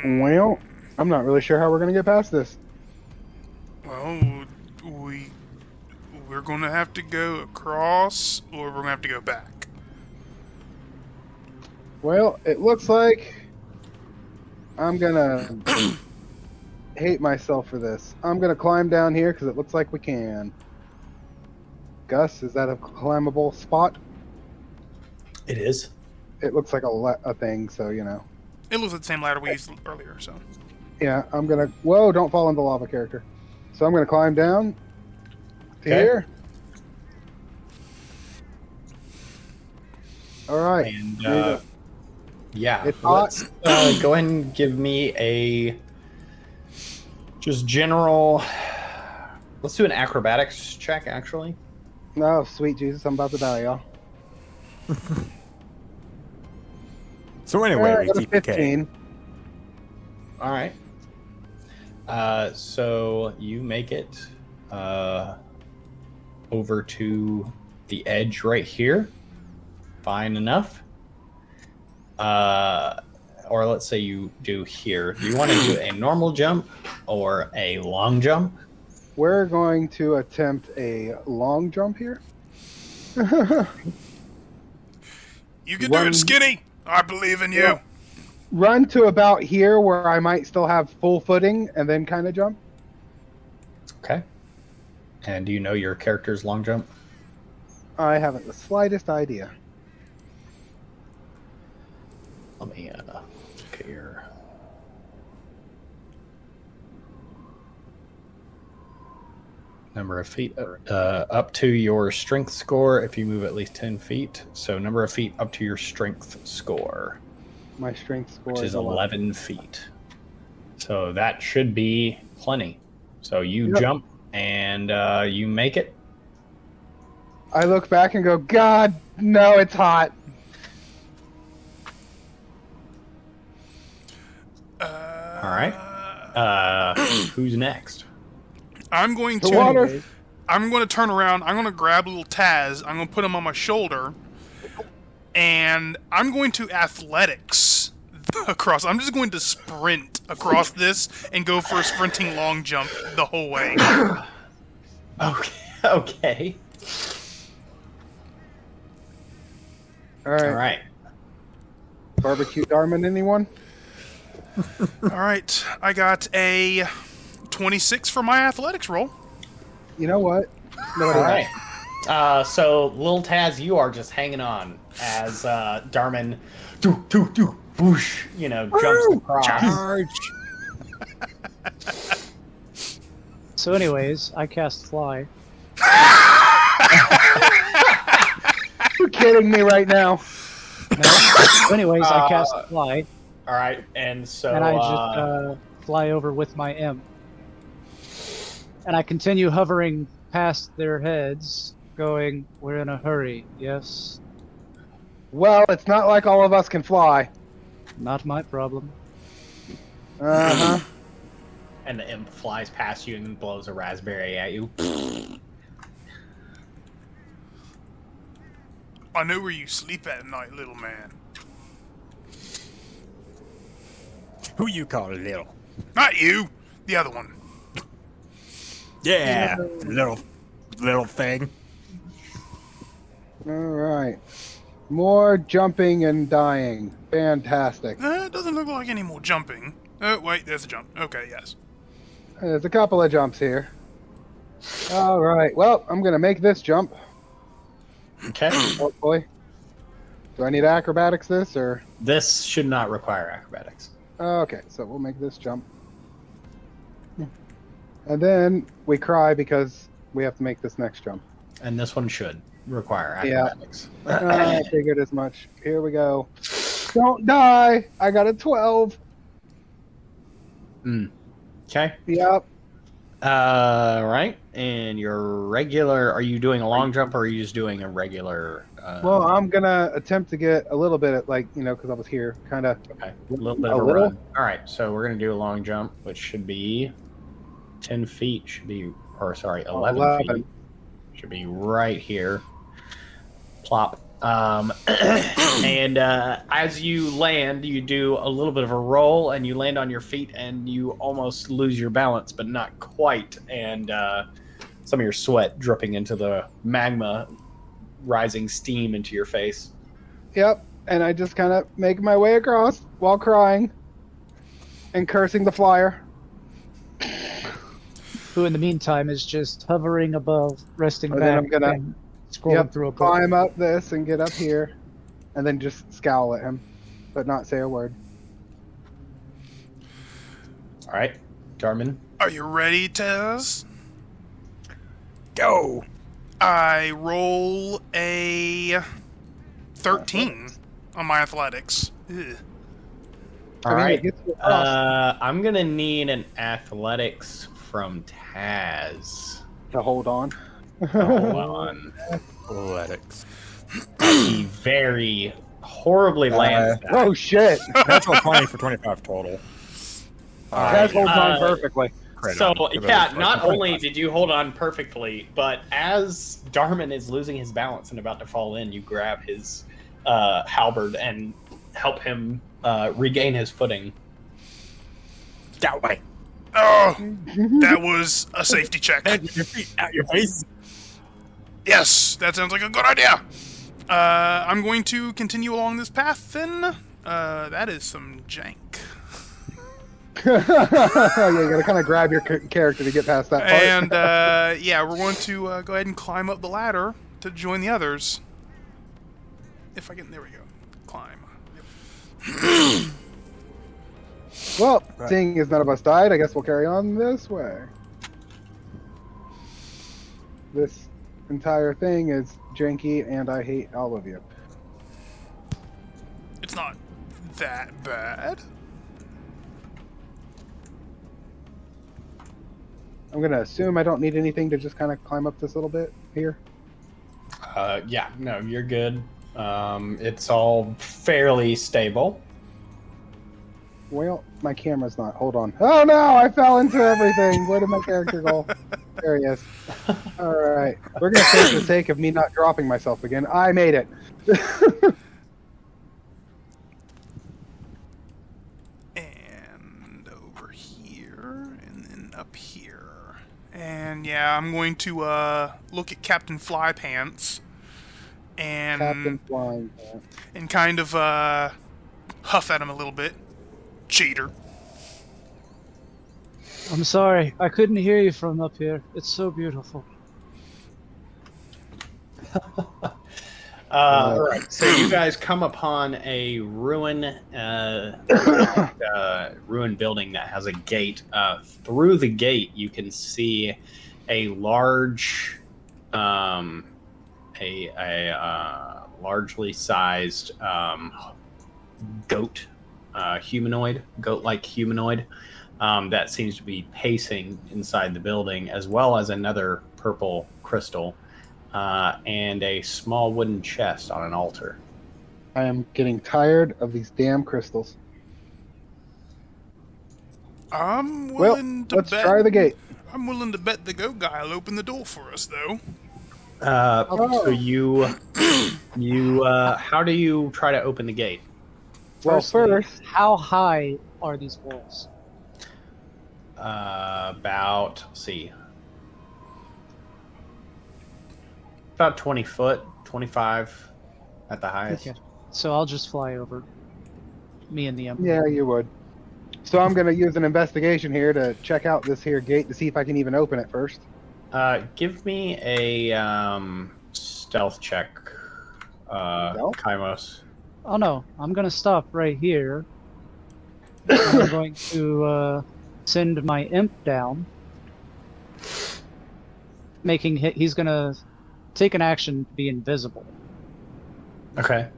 Well, I'm not really sure how we're going to get past this. Well, we're gonna have to go across, or we're gonna have to go back. Well, it looks like I'm going to hate myself for this. I'm going to climb down here because it looks like we can. Gus, is that a climbable spot? It is. It looks like a thing, so, you know. It looks like the same ladder we used earlier, so. Yeah, I'm going to... Whoa, don't fall into lava, character. So I'm going to climb down to here. All right. And, yeah, it's hot. let's go ahead and give me a just general... Let's do an acrobatics check, actually. Oh, sweet Jesus, I'm about to die, y'all. So anyway, we keep 15. All right. So you make it over to the edge right here. Fine enough. Or let's say you do here. Do you want to do a normal jump or a long jump? We're going to attempt a long jump here. You can do it, Skinny! I believe in you! Yeah. Run to about here where I might still have full footing and then kind of jump. Okay. And do you know your character's long jump? I haven't the slightest idea. Let me look at your... Number of feet up to your strength score if you move at least 10 feet. So number of feet up to your strength score. My strength score which is 11 feet. So that should be plenty. So you jump and you make it. I look back and go, God, no, it's hot. All right. Who's next? I'm going The water. to turn around. I'm going to grab little Taz. I'm going to put him on my shoulder. And I'm going to athletics across. I'm just going to sprint across this and go for a sprinting long jump the whole way. Okay. All right. All right. Barbecue Darman, anyone? All right. I got a 26 for my athletics roll. You know what? All right. So, Lil Taz, you are just hanging on as Darman, whoosh, jumps across. Charge! So anyways, I cast Fly. You're kidding me right now. No. So anyways, I cast Fly. All right, and so... And I just fly over with my imp. And I continue hovering past their heads, going, we're in a hurry, yes? Well, it's not like all of us can fly. Not my problem. Uh-huh. And the imp flies past you and blows a raspberry at you. I know where you sleep at night, little man. Who you call little? Not you. The other one. Yeah, little thing. All right. More jumping and dying. Fantastic. It doesn't look like any more jumping. Oh, wait, there's a jump. Okay, yes. There's a couple of jumps here. All right. Well, I'm going to make this jump. Okay. Hopefully. Do I need acrobatics this, or? This should not require acrobatics. Okay, so we'll make this jump. And then we cry because we have to make this next jump. And this one should require acrobatics. I figured as much. Here we go. Don't die! I got a 12. Okay. Yep. Right. And your regular... Are you doing a long jump, or are you just doing a regular... Well, I'm going to attempt to get a little bit, because I was here, kind of. Okay. A little bit of a run. All right. So we're going to do a long jump, which should be 10 feet. Should be... Or, sorry, 11 feet. Should be right here. Plop. And as you land, you do a little bit of a roll, and you land on your feet, and you almost lose your balance, but not quite. And some of your sweat dripping into the magma, rising steam into your face. Yep, and I just kind of make my way across while crying and cursing the flyer. Who, in the meantime, is just hovering above, resting And back, then I'm gonna and scrolling through a book. climb up this and get up here, and then just scowl at him, but not say a word. All right, Darman. Are you ready, Tez? Go. I roll a 13 on my athletics. Ugh. All right. It gets you across I'm gonna need an athletics from Taz. to hold on. Hold on. Athletics. He very horribly lands that. Oh shit! Natural 20 for 25 total. Taz holds on perfectly. Credit So, on it. yeah, not only did you hold on perfectly, but as Darman is losing his balance and about to fall in, you grab his halberd and help him regain his footing. That way. Oh, that was a safety check. Head your feet out your face. Yes, that sounds like a good idea. I'm going to continue along this path then. That is some jank. Yeah, you gotta kind of grab your character to get past that part. And yeah, we're going to go ahead and climb up the ladder to join the others. If I can, there we go. Climb. Well, seeing as none of us died, I guess we'll carry on this way. This entire thing is janky, and I hate all of you. It's not that bad. I'm gonna assume I don't need anything to just kind of climb up this little bit here. Yeah, no, you're good. It's all fairly stable. Well, my camera's not. Hold on. Oh no! I fell into everything. Where did my character go? There he is. All right, we're gonna say for the sake of me not dropping myself again, I made it. And over here, and then up here. And yeah, I'm going to look at Captain Flypants and Captain Flying. and kind of huff at him a little bit. Cheater. I'm sorry, I couldn't hear you from up here. It's so beautiful. Right. So you guys come upon a ruined building that has a gate. Through the gate, you can see a large, largely sized goat, goat-like humanoid. That seems to be pacing inside the building, as well as another purple crystal. And a small wooden chest on an altar. I am getting tired of these damn crystals. I'm Well, willing to let's bet. try the gate. I'm willing to bet the goat guy will open the door for us, though. So you, how do you try to open the gate? Well, Firstly, first, how high are these walls? About, let's see, about 20 foot, 25 at the highest. Okay. So I'll just fly over. Me and the Emperor. yeah, you would. So I'm going to use an investigation here to check out this here gate to see if I can even open it first. Give me a stealth check, Stealth? Kaimos. Oh no, I'm gonna stop right here. I'm going to send my imp down, he's gonna take an action to be invisible, Okay.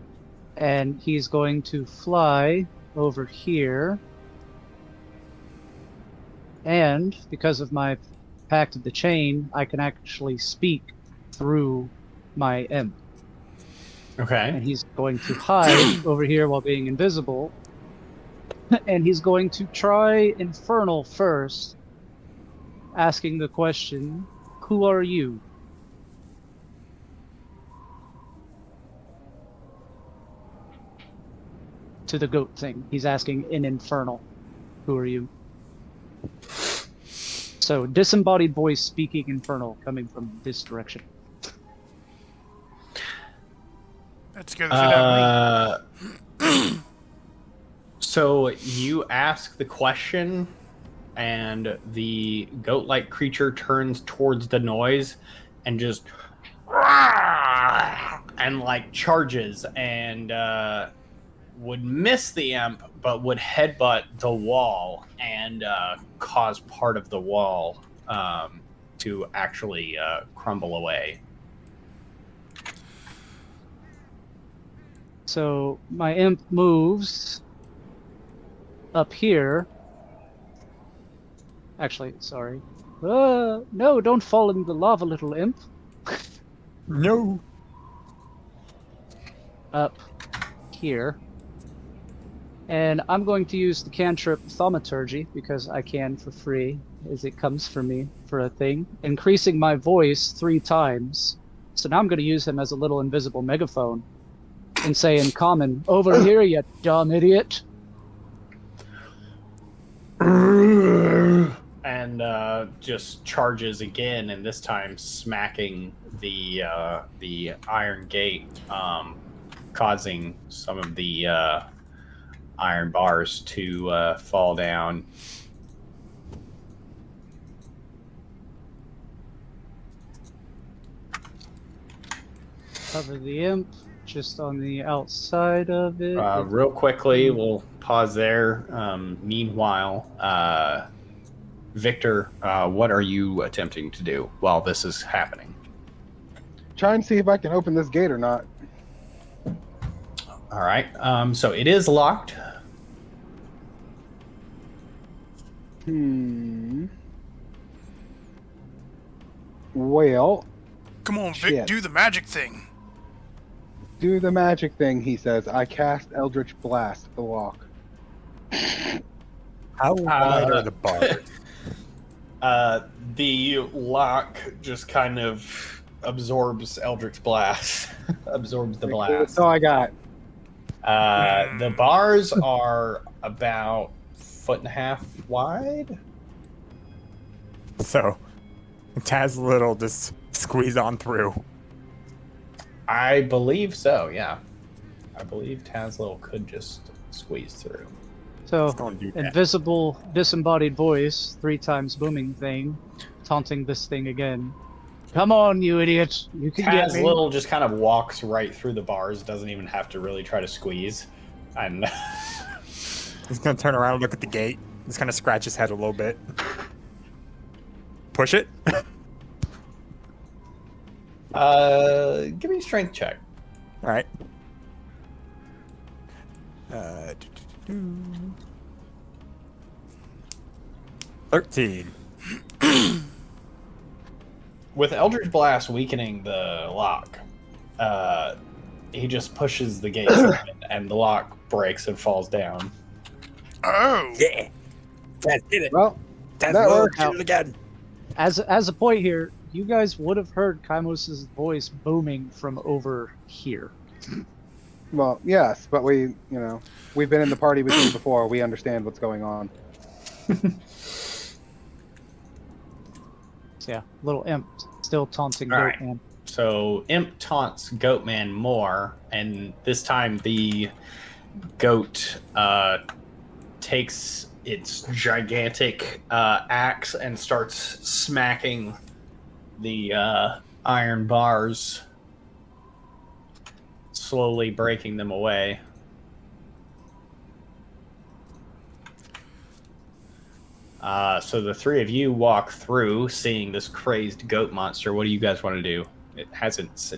and he's going to fly over here. And because of my pact of the chain, I can actually speak through my imp. Okay. And he's going to hide over here while being invisible. And he's going to try Infernal first, asking the question, "Who are you?" to the goat thing. He's asking in infernal, who are you? So disembodied voice speaking infernal coming from this direction. That's good. That So you ask the question, and the goat-like creature turns towards the noise and just and like charges and would miss the imp, but would headbutt the wall and cause part of the wall to actually crumble away. So my imp moves up here. Actually, sorry. No, don't fall in the lava, little imp. No. Up here. And I'm going to use the cantrip Thaumaturgy, because I can for free, as it comes for me for a thing, increasing my voice 3 times. So now I'm going to use him as a little invisible megaphone and say in common, "Over here, you dumb idiot." And just charges again, and this time smacking the iron gate, causing some of the iron bars to fall down. Cover the imp just on the outside of it. Real quickly, we'll pause there. Meanwhile, Victor, what are you attempting to do while this is happening? Try and see if I can open this gate or not. All right. So it is locked. Well, Come on, Vic, Shit. do the magic thing. do the magic thing, he says. I cast Eldritch Blast at the lock. How wide are the bars? The lock just kind of absorbs Eldritch Blast, absorbs the blast. That's all I got. The bars are about 1.5 feet wide. So, Taz Little just squeeze on through. I believe so, yeah. I believe Tazlil could just squeeze through. So, Don't do that. invisible, disembodied voice, 3 times booming thing, taunting this thing again. Come on, you idiot! You can get me. Tazlil just kind of walks right through the bars, doesn't even have to really try to squeeze. And He's gonna turn around and look at the gate. He's gonna scratch his head a little bit. Push it. give me a strength check. All right. 13. With Eldritch Blast weakening the lock, he just pushes the gates open, and the lock breaks and falls down. Oh. Yeah. Taz did it. Well, Taz that Little worked. did it again. As a point here, you guys would have heard Kaimos' voice booming from over here. well, yes, but we've been in the party with you before. We understand what's going on. So yeah, little imp still taunting All Goat right. Man. So Imp taunts Goatman more, and this time the goat takes its gigantic axe and starts smacking the iron bars, slowly breaking them away. So the 3 of you walk through, seeing this crazed goat monster. What do you guys want to do? It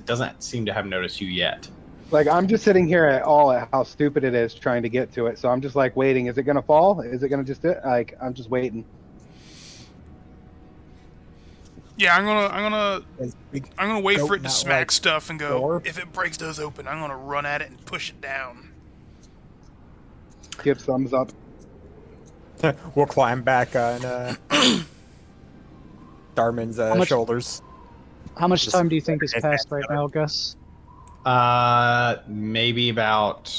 doesn't seem to have noticed you yet. Like, I'm just sitting here at how stupid it is trying to get to it. So I'm just like waiting. Is it gonna fall? Is it gonna just I'm just waiting. Yeah, I'm gonna wait for it to Goat smack not stuff and go. door? If it breaks those open, I'm gonna run at it and push it down. Give thumbs up. We'll climb back on Darman's much- shoulders. How much Just- time do you think has passed right now, Gus? Maybe about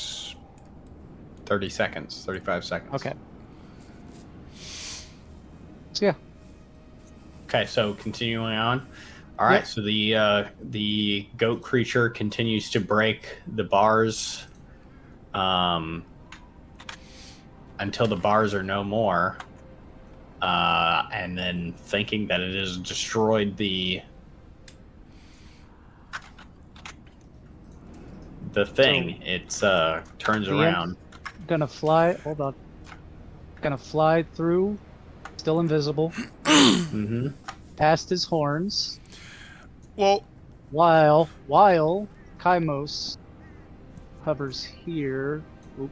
30 seconds, 35 seconds. Okay. So yeah. Okay, so continuing on. All right, Yep. so the goat creature continues to break the bars until the bars are no more. And then thinking that it has destroyed the thing, it turns around. Gonna fly. Hold on. Gonna fly through. Still invisible. Mm-hmm. Past his horns. Well, While Kaimos hovers here. Oop,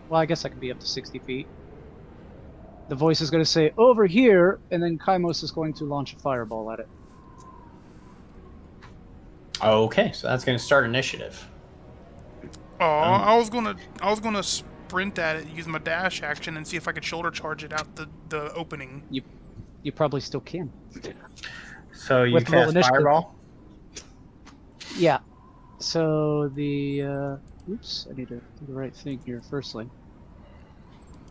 well, I guess I can be up to 60 feet. The voice is going to say, over here, and then Kaimos is going to launch a fireball at it. Okay, so that's going to start initiative. I was gonna sprint at it using my dash action and see if I could shoulder charge it out the opening. You probably still can. So you With cast roll initiative. fireball. Yeah. So the oops, I need to do the right thing here. Firstly,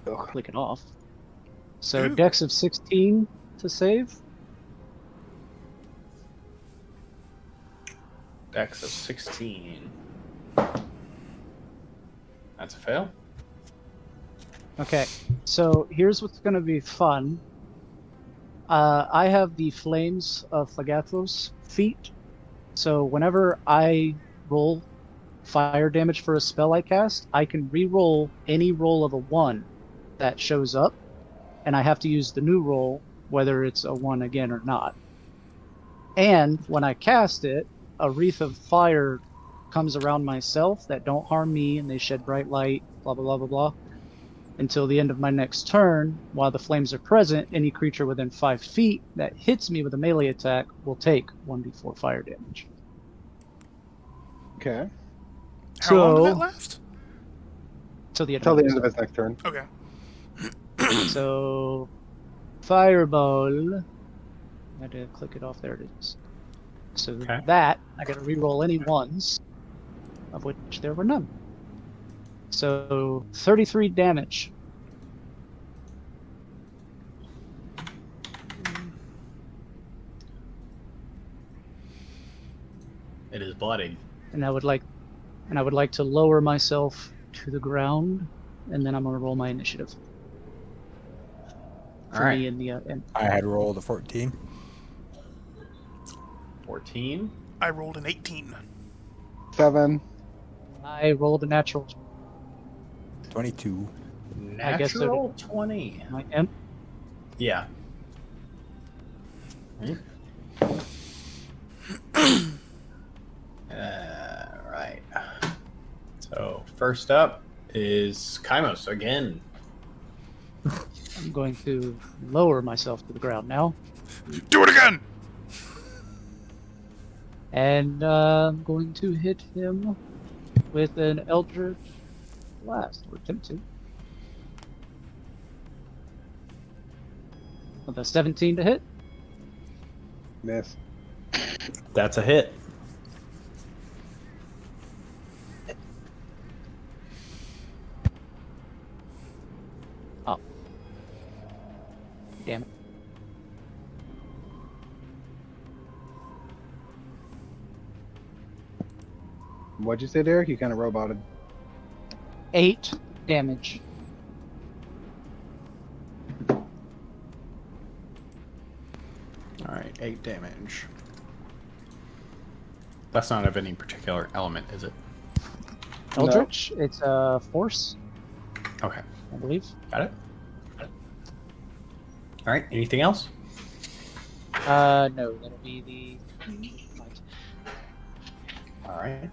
click it off. So Ooh. Dex of 16 to save. Dex of 16. That's a fail. Okay, so here's what's going to be fun. I have the Flames of Phagathos feat, so whenever I roll fire damage for a spell I cast, I can re-roll any roll of a 1 that shows up, and I have to use the new roll, whether it's a 1 again or not. And when I cast it, a wreath of fire comes around myself that don't harm me, and they shed bright light, blah blah blah blah blah, until the end of my next turn. While the flames are present, any creature within 5 feet that hits me with a melee attack will take 1d4 fire damage. Okay. How long did that last? Till the end Till of the my end of his next turn. Okay. So, fireball. I had to click it off. There it is. So Okay. that I got to re-roll any ones, of which there were none. So 33 damage. It is bloodied. And I would like to lower myself to the ground, and then I'm gonna roll my initiative. All right. Me in the end. I had rolled a 14. 14. I rolled an 18. 7. I rolled a natural 22. I guess so. Natural 20. my imp. Yeah. Right. So first up is Kaimos again. I'm going to lower myself to the ground now, Do it again! and I'm going to hit him with an Eldritch Blast, or attempt to. With a 17 to hit. Miss. That's a hit. Oh. Damn it. What'd you say, Derek? You kind of roboted. 8 damage. All right, 8 damage. That's not of any particular element, is it? Eldritch, it's a force, Okay, I believe. got it. All right, anything else? No, that'll be the. All right.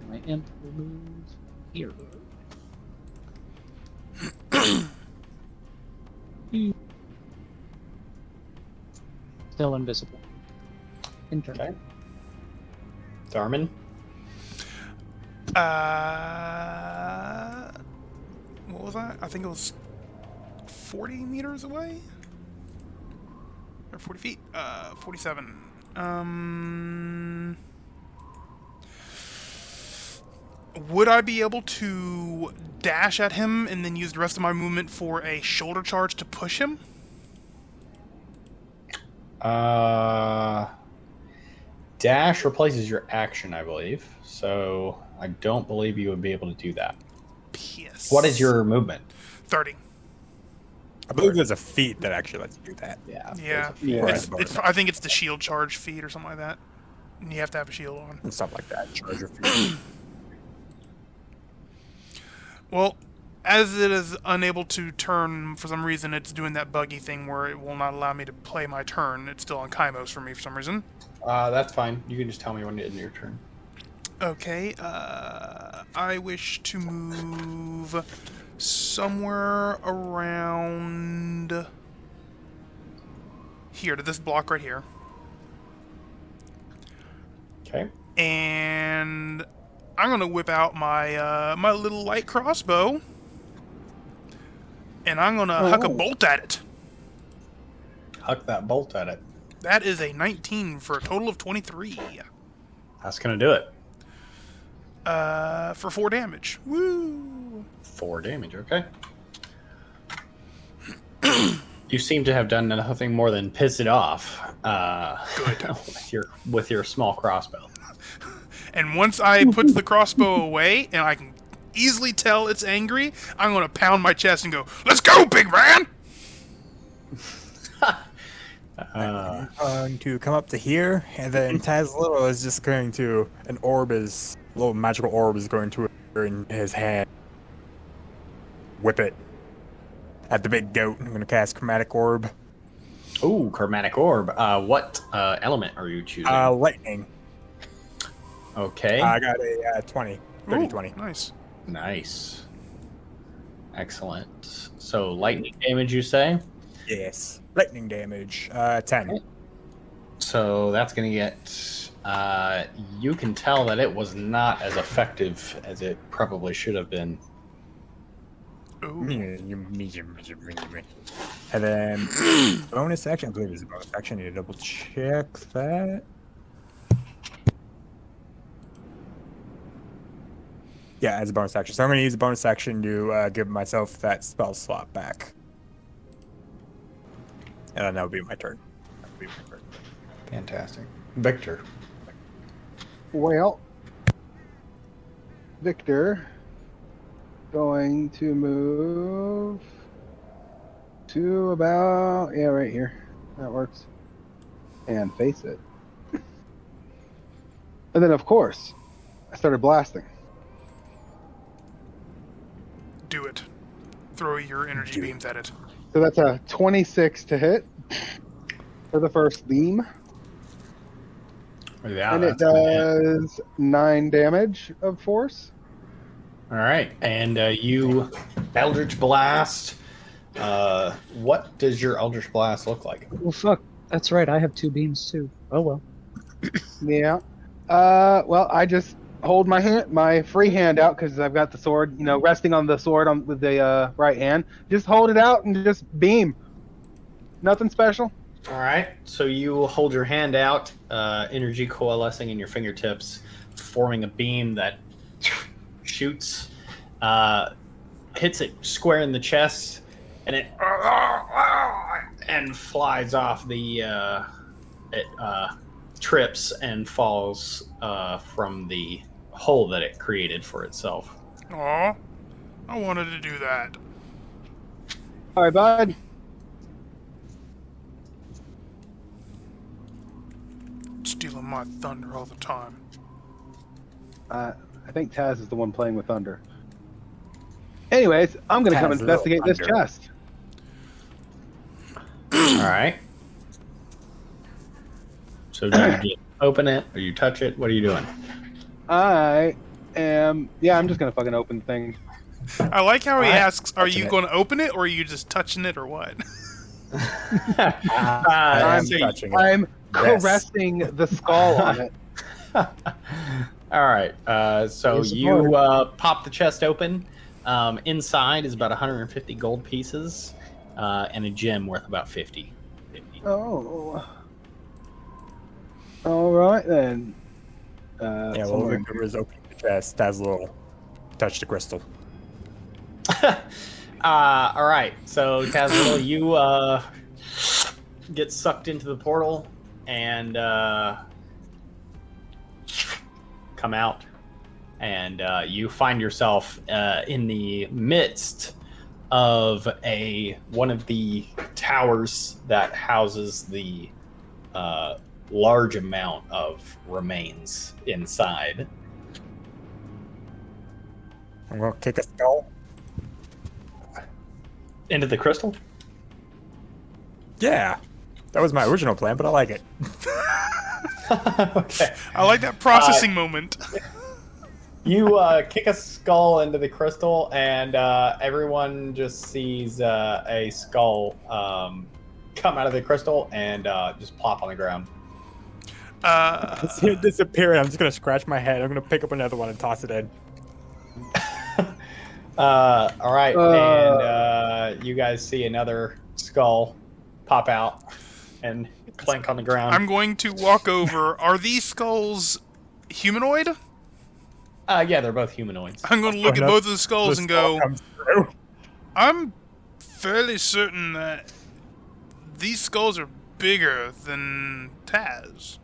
My imp will move here. Still invisible. Intern. Okay. Darman. What was that? I think it was 40 meters away? Or 40 feet? 47. Would I be able to dash at him and then use the rest of my movement for a shoulder charge to push him? Dash replaces your action, I believe. So I don't believe you would be able to do that. Yes. What is your movement? 30. I believe there's a feat that actually lets you do that. Yeah. Yeah. Yeah. I think it's the shield charge feat or something like that. And you have to have a shield on. And stuff like that. Charger feat. Well, as it is unable to turn, for some reason, it's doing that buggy thing where it will not allow me to play my turn. It's still on Kaimos for me for some reason. That's fine. You can just tell me when it's your turn. Okay, I wish to move somewhere around here, to this block right here. Okay. And I'm gonna whip out my my little light crossbow, and I'm gonna huck a bolt at it. Huck that bolt at it. That is a 19 for a total of 23. That's gonna do it. For 4 damage. Woo! 4 damage. Okay. You seem to have done nothing more than piss it off. Good. with your small crossbow. And once I put the crossbow away, and I can easily tell it's angry, I'm gonna pound my chest and go, "Let's go, big man!" I'm going to come up to here, and then Taz Little is just going to... a little magical orb is going to appear in his hand. Whip it at the big goat. I'm going to cast Chromatic Orb. Ooh, chromatic orb. What element are you choosing? Lightning. Okay. I got a 20. 30, Ooh, 20. Nice. Nice. Excellent. So lightning damage, you say? Yes. Lightning damage. 10. So that's going to get... you can tell that it was not as effective as it probably should have been. Ooh. And then bonus action. I believe there's a bonus action. I need to double check that. Yeah, as a bonus action. So I'm going to use a bonus action to give myself that spell slot back. And then that would be my turn. Fantastic. Victor. Well, Victor going to move to about, right here. That works. And face it. And then, of course, I started blasting. Do it. Throw your energy beams at it. So that's a 26 to hit for the first beam. Yeah, And it does 9 damage of force. All right, and you Eldritch Blast. What does your Eldritch Blast look like? Well, fuck. That's right. I have 2 beams too. Oh well. Yeah. Well, I just hold my free hand out because I've got the sword, resting on the sword with the right hand. Just hold it out and just beam. Nothing special. All right, so you hold your hand out, energy coalescing in your fingertips, forming a beam that shoots, hits it square in the chest, and it flies off the. It trips and falls from the hole that it created for itself. Aw, I wanted to do that. All right, bud. Stealing my thunder all the time. I think Taz is the one playing with thunder. Anyways, I'm going to come Taz, investigate this thunder. chest. All right. So do you just open it, or you touch it? What are you doing? I'm just going to fucking open the thing. I like how he Alright. asks, are you Touching it. going to open it, or are you just touching it, or what? I'm so you- touching it. I'm Yes. caressing the skull on it. All right. So Yes, you pop the chest open. Inside is about 150 gold pieces and a gem worth about 50. Oh. All right, then. Yeah, well, somewhere- Victor is opening the chest. Taz Little touch the crystal. All right. So Tazwell, you get sucked into the portal and come out, and you find yourself in the midst of one of the towers that houses the large amount of remains inside. I'm gonna kick a skull. Into the crystal? Yeah, that was my original plan, but I like it. Okay. I like that processing moment. You kick a skull into the crystal, and everyone just sees a skull come out of the crystal and just plop on the ground. See it disappear, and I'm just gonna scratch my head. I'm gonna pick up another one and toss it in. All right, and you guys see another skull pop out and clank on the ground. I'm going to walk over. Are these skulls humanoid? Yeah, they're both humanoids. I'm going to look at both of the skulls and go, I'm fairly certain that these skulls are bigger than Taz.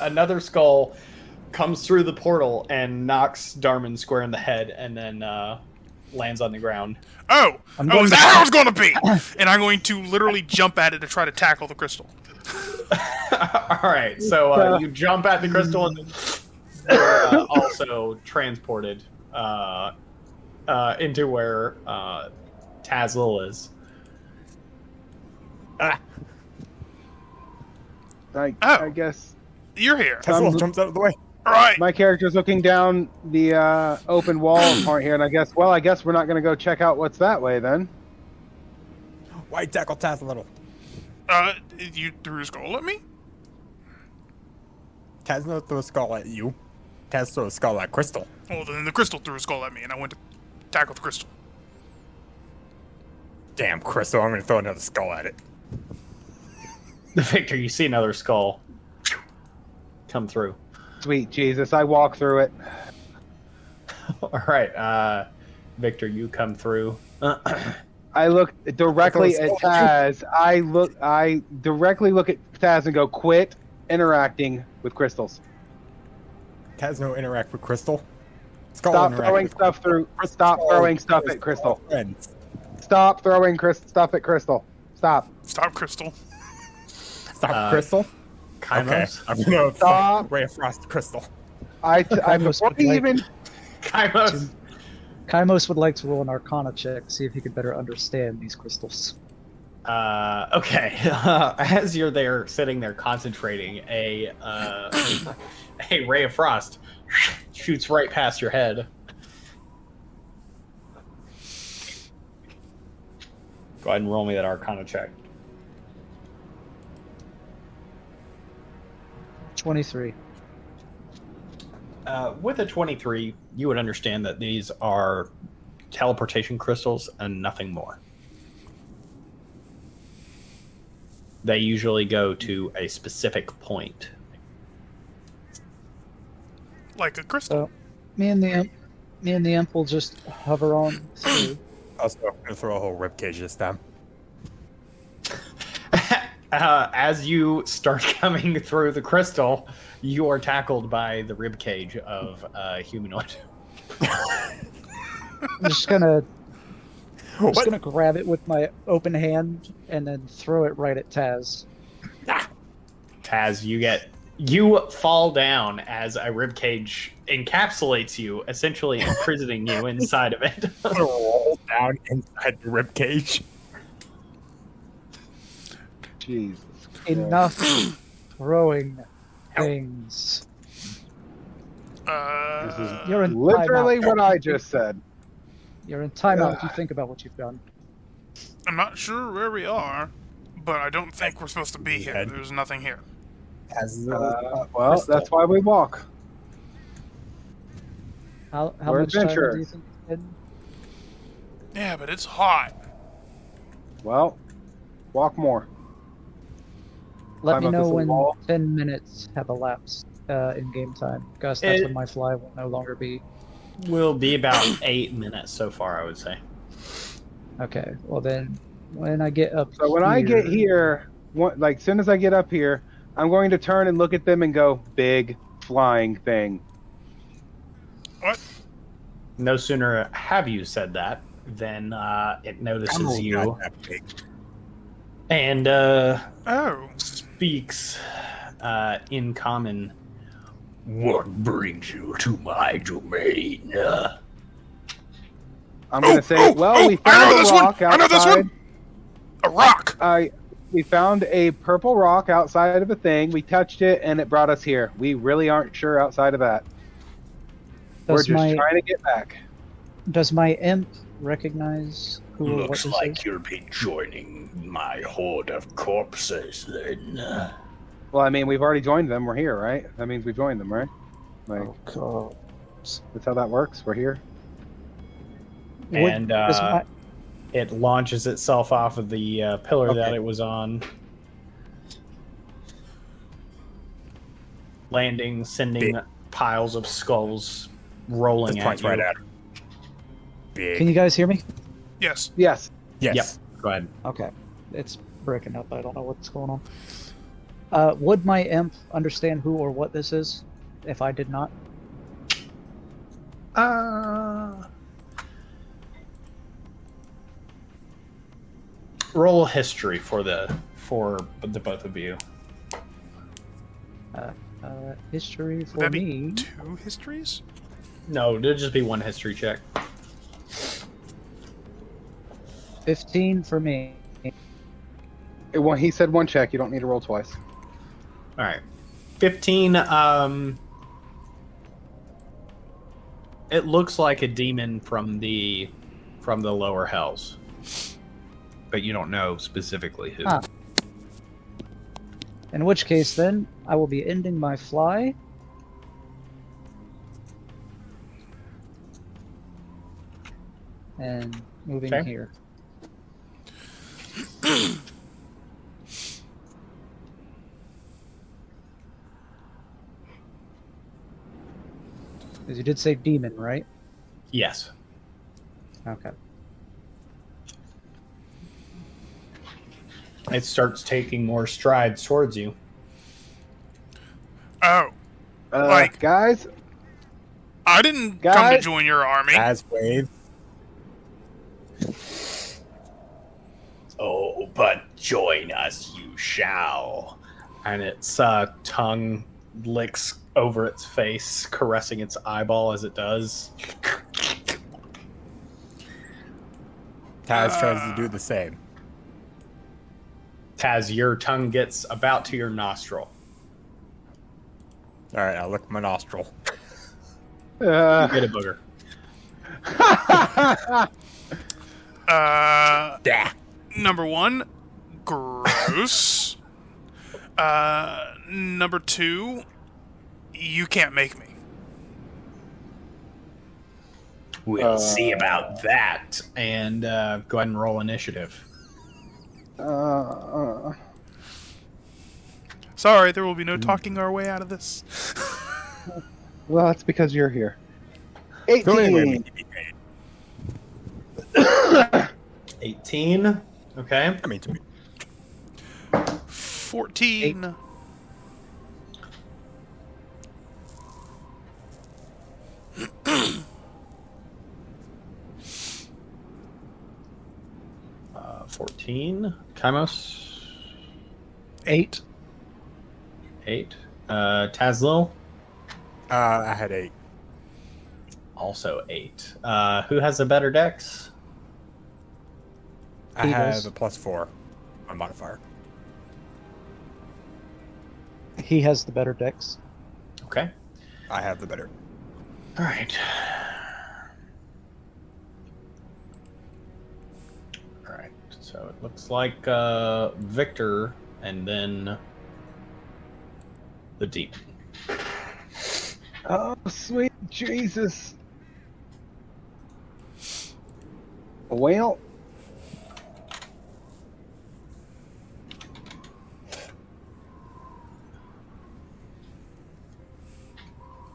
Another skull comes through the portal and knocks Darman square in the head, and then lands on the ground. Is that how it's going to be? And I'm going to literally jump at it to try to tackle the crystal. All right, so you jump at the crystal, and you're also transported into where Tazlil is. I guess You're here. Tazlil jumps out of the way. All right. my character's looking down the open wall part here, and I guess we're not going to go check out what's that way then. Why tackle Taz a little? You threw a skull at me? Taz no threw a skull at you. Taz threw a skull at Crystal. Well, then the crystal threw a skull at me, and I went to tackle the crystal. Damn, Crystal, I'm gonna throw another skull at it. Victor, you see another skull come through. Sweet Jesus, I walk through it. All right, Victor, you come through. I look directly at Taz. I directly look at Taz and go, "Quit interacting with crystals. Taz no interact with Crystal. Skull Stop interact throwing with stuff through. Stop throwing stuff at Crystal. Friends. Stop throwing stuff at Crystal. Stop. Stop, Crystal. Stop Crystal. Okay, Kaimos. I'm gonna Stop. Ray of Frost Crystal. I Kaimos before would he like- even Kaimos. Kaimos would like to roll an Arcana check, see if he could better understand these crystals. Okay. As you're there, sitting there, concentrating, a ray of frost shoots right past your head. Go ahead and roll me that Arcana check. 23. With a 23, you would understand that these are teleportation crystals and nothing more. They usually go to a specific point. Like a crystal. So, me and the imp will just hover on through. Also, I'm gonna throw a whole ribcage this time. As you start coming through the crystal, you are tackled by the ribcage of a humanoid. I'm just gonna grab it with my open hand and then throw it right at Taz. Taz, you fall down as a ribcage encapsulates you, essentially imprisoning you inside of it. I'm gonna roll down inside the ribcage. Jesus. Enough throwing things. You're in Literally timeout. what I just said. You're in timeout. You think about what you've done. I'm not sure where we are, but I don't think we're supposed to be here. There's nothing here. Well, that's why we walk. How We're much time do adventurers. you think it's been? Yeah, but it's hot. Well, walk more. Let Climb me up know this when wall. 10 minutes have elapsed in game time. Gus, that's It- when my fly will no longer be will be about 8 minutes so far, I would say. Okay. Well then, when I get up. So when I get here, as soon as I get up here, I'm going to turn and look at them and go, big flying thing. What? No sooner have you said that than it notices you and speaks in common. What brings you to my domain? I'm going to say, we found a rock outside. I know this one! A rock! We found a purple rock outside of a thing. We touched it, and it brought us here. We really aren't sure outside of that. We're just trying to get back. Does my imp recognize who or what Looks this like is? you'll be joining my horde of corpses, then. Well, I mean, we've already joined them. We're here, right? That means we joined them, right? Like, God. that's how that works. We're here. And it launches itself off of the pillar that it was on. Landing, sending piles of skulls rolling at you. Right at her. Big. Can you guys hear me? Yes. Yes. Yes. Yep. Go ahead. Okay. It's breaking up. I don't know what's going on. Would my imp understand who or what this is if I did not? Roll history for the both of you. History Would for that me. be 2 histories? No, it'll just be one history check. 15 for me. He said one check. You don't need to roll twice. All right, 15. It looks like a demon from the lower hells, but you don't know specifically who. In which case, then, I will be ending my fly. And moving here. Because you did say demon, right? Yes. Okay. It starts taking more strides towards you. Oh. Guys? I didn't come to join your army. As wave. Oh, but join us you shall. And its tongue licks over its face, caressing its eyeball as it does. Taz tries to do the same. Taz, your tongue gets about to your nostril. Alright, I'll lick my nostril. You get a booger. Number 1, gross. Number 2, you can't make me. We'll see about that. And go ahead and roll initiative. Sorry, there will be no talking our way out of this. Well, that's because you're here. 18. Go anyway, we need to be paid. 18. Okay. I mean, to be 14. 14. Kymos. 8. 8. Tazlil. I had 8. Also 8. Who has a better dex? I He have does. a +4 on modifier. He has the better dex. Okay. I have the better. All right. All right. So it looks like Victor and then the demon. Oh, sweet Jesus. Well,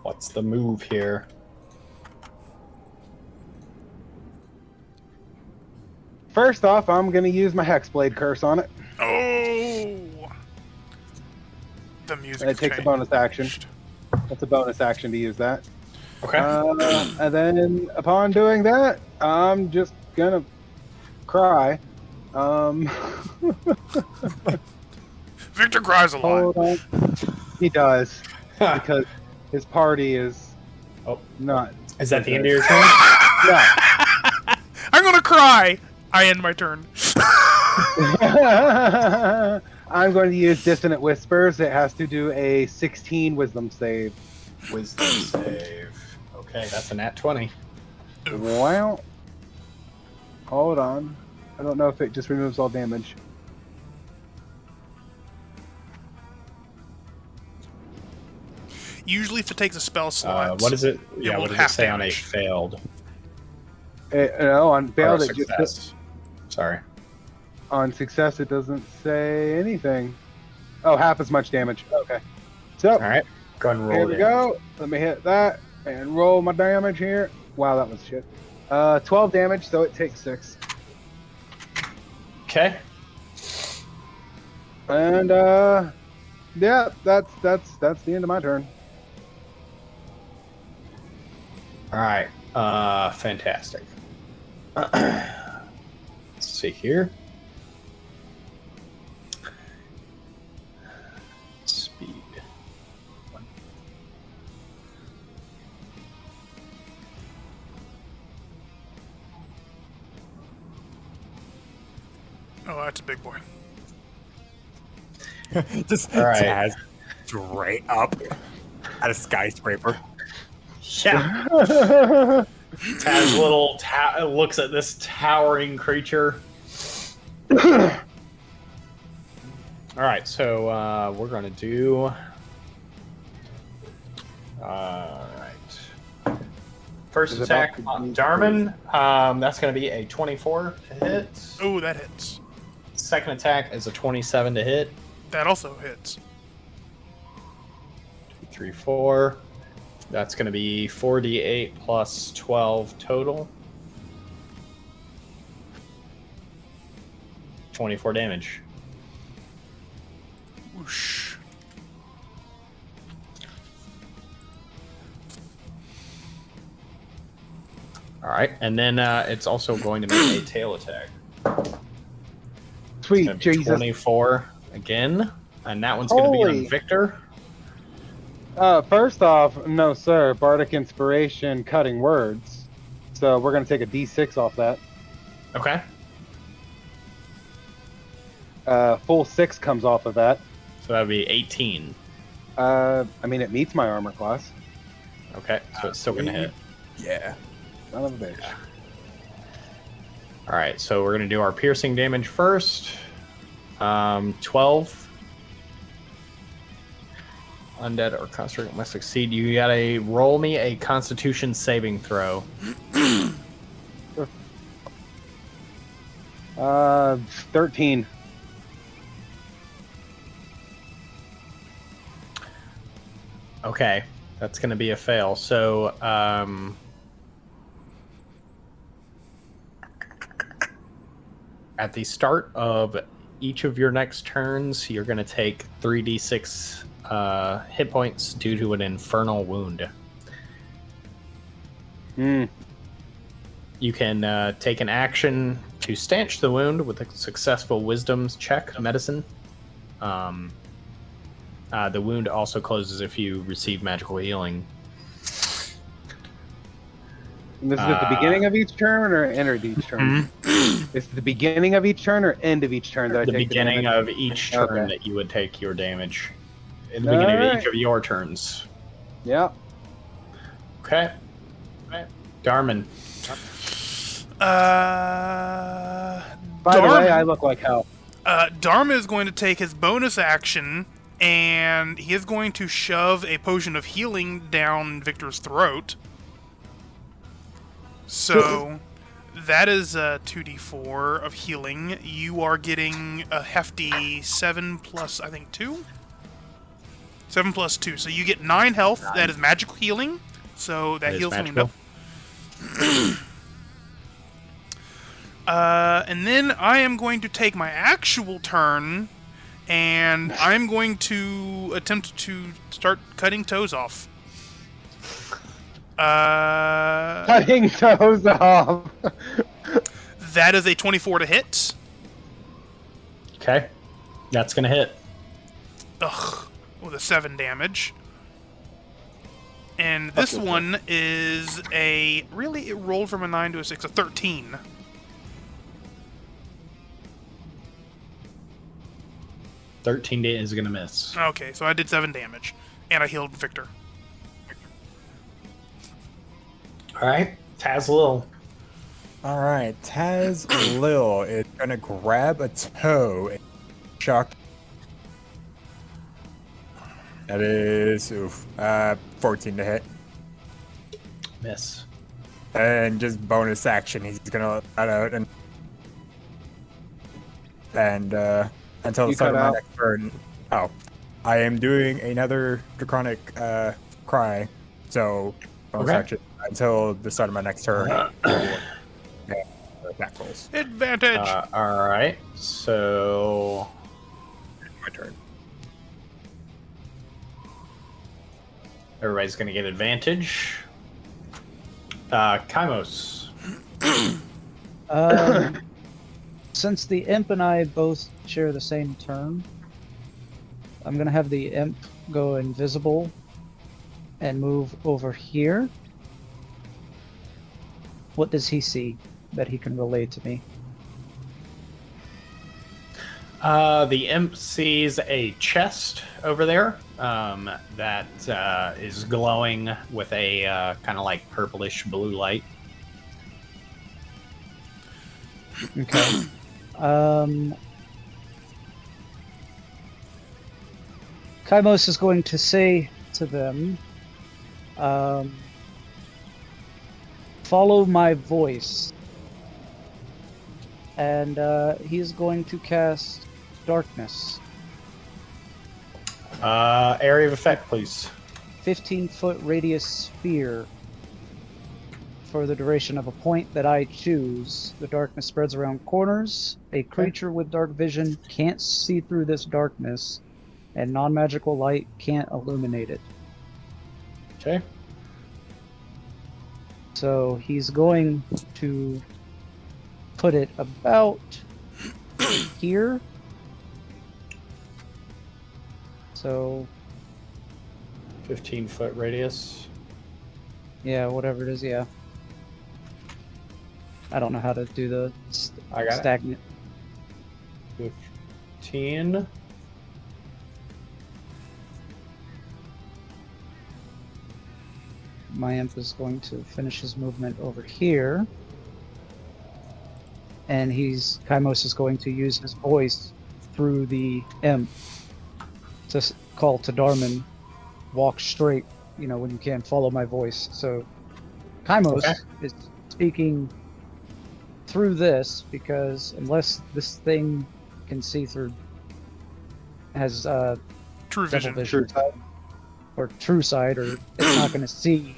What's the move here? First off, I'm gonna use my Hexblade curse on it. Oh! The music And it takes a bonus action. That's a bonus action to use that. Okay. And then upon doing that, I'm just gonna cry. Victor cries a lot. Hold on. He does. Because his party is not. Is that the end of your turn? No. I'm gonna cry! I end my turn. I'm going to use Dissonant Whispers. It has to do a 16 Wisdom save. Wisdom save. Okay, that's a nat 20. Wow. Hold on. I don't know if it just removes all damage. Usually if it takes a spell slot... What is it? Yeah, will what does half it say on a damage. failed? No, on Or failed a it just success? Sorry. on success it doesn't say anything. Oh, half as much damage. Okay. So All right. Go ahead and roll here we it. go. Let me hit that and roll my damage here. Wow, that was shit. 12 damage, so it takes 6. Okay. And yeah, that's the end of my turn. All right. Fantastic. Let's see here. Speed. Oh, that's a big boy. Just All right. Taz straight up at a skyscraper. Yeah. Taz little looks at this towering creature. All right, so we're going to do. All right. First Is it attack about to on be- Darman. That's going to be a 24 to hit. Oh, that hits. Second attack is a 27 to hit. That also hits. 2, 3, 4. That's going to be 4d8 plus 12 total. 24 damage. Whoosh. All right, and then it's also going to make a tail attack. It's Sweet gonna be Jesus. 24 again, and that one's going to be Holy. on Victor. First off, no sir, Bardic Inspiration, cutting words. So we're gonna take a D6 off that. Okay. Full 6 comes off of that. So that would be 18. I mean, it meets my armor class. Okay, so it's still going to hit. Yeah. Son of a bitch. All right, so we're going to do our piercing damage first. 12. Undead or construct must succeed. You gotta roll me a Constitution saving throw. 13. Okay, that's gonna be a fail. So, at the start of each of your next turns, you're gonna take 3d6 hit points due to an infernal wound. You can take an action to stanch the wound with a successful wisdom check, medicine. The wound also closes if you receive magical healing. And this is at the beginning of each turn or end of each turn? It's the beginning of each turn or end of each turn that I The take beginning the damage? of each turn Okay. that you would take your damage. In the beginning of Alright. each of your turns. Yeah. Okay. Alright. Darman. Uh, By the way, Darman- I look like hell. Dharma is going to take his bonus action, and he is going to shove a potion of healing down Victor's throat. So that is 2d4 of healing. You are getting a hefty 7 plus, I think, 2? 7 plus 2. So you get 9 health. That is magical healing. So that That is heals me magical. up. And then I am going to take my actual turn, and I'm going to attempt to start cutting toes off. Cutting toes off. That is a 24 to hit. Okay. That's going to hit. Ugh. With a 7 damage. And this one is it rolled from a 9 to a 6, a 13. Is going to miss. Okay, so I did 7 damage. And I healed Victor. All right. Tazlil. All right, Taz Lil is gonna grab a toe and shock. That is 14 to hit, Miss. and just bonus action, he's gonna cut out and until the You start cut of my out? next turn. Oh, I am doing another draconic cry, so bonus Okay. action until the start of my next turn. Back rolls. Advantage! All right. So My turn. everybody's going to get advantage. Kaimos. Since the imp and I both share the same turn, I'm gonna have the imp go invisible and move over here. What does he see that he can relay to me? The imp sees a chest over there that is glowing with a kind of like purplish blue light. Okay. Kaimos is going to say to them, follow my voice. And he's going to cast darkness. Area of effect, please. 15-foot radius sphere. For the duration of a point that I choose, the darkness spreads around corners. A creature with dark vision can't see through this darkness, and non-magical light can't illuminate it. Okay. So he's going to put it about here. So 15-foot radius. yeah, whatever it is, yeah. I don't know how to do the I got it. stagnant. 15. My imp is going to finish his movement over here. And Kaimos is going to use his voice through the imp to call to Darman, walk straight, when you can, follow my voice. So Kaimos is speaking through this because unless this thing can see through, has True double vision. vision, or true sight, or it's not going to see,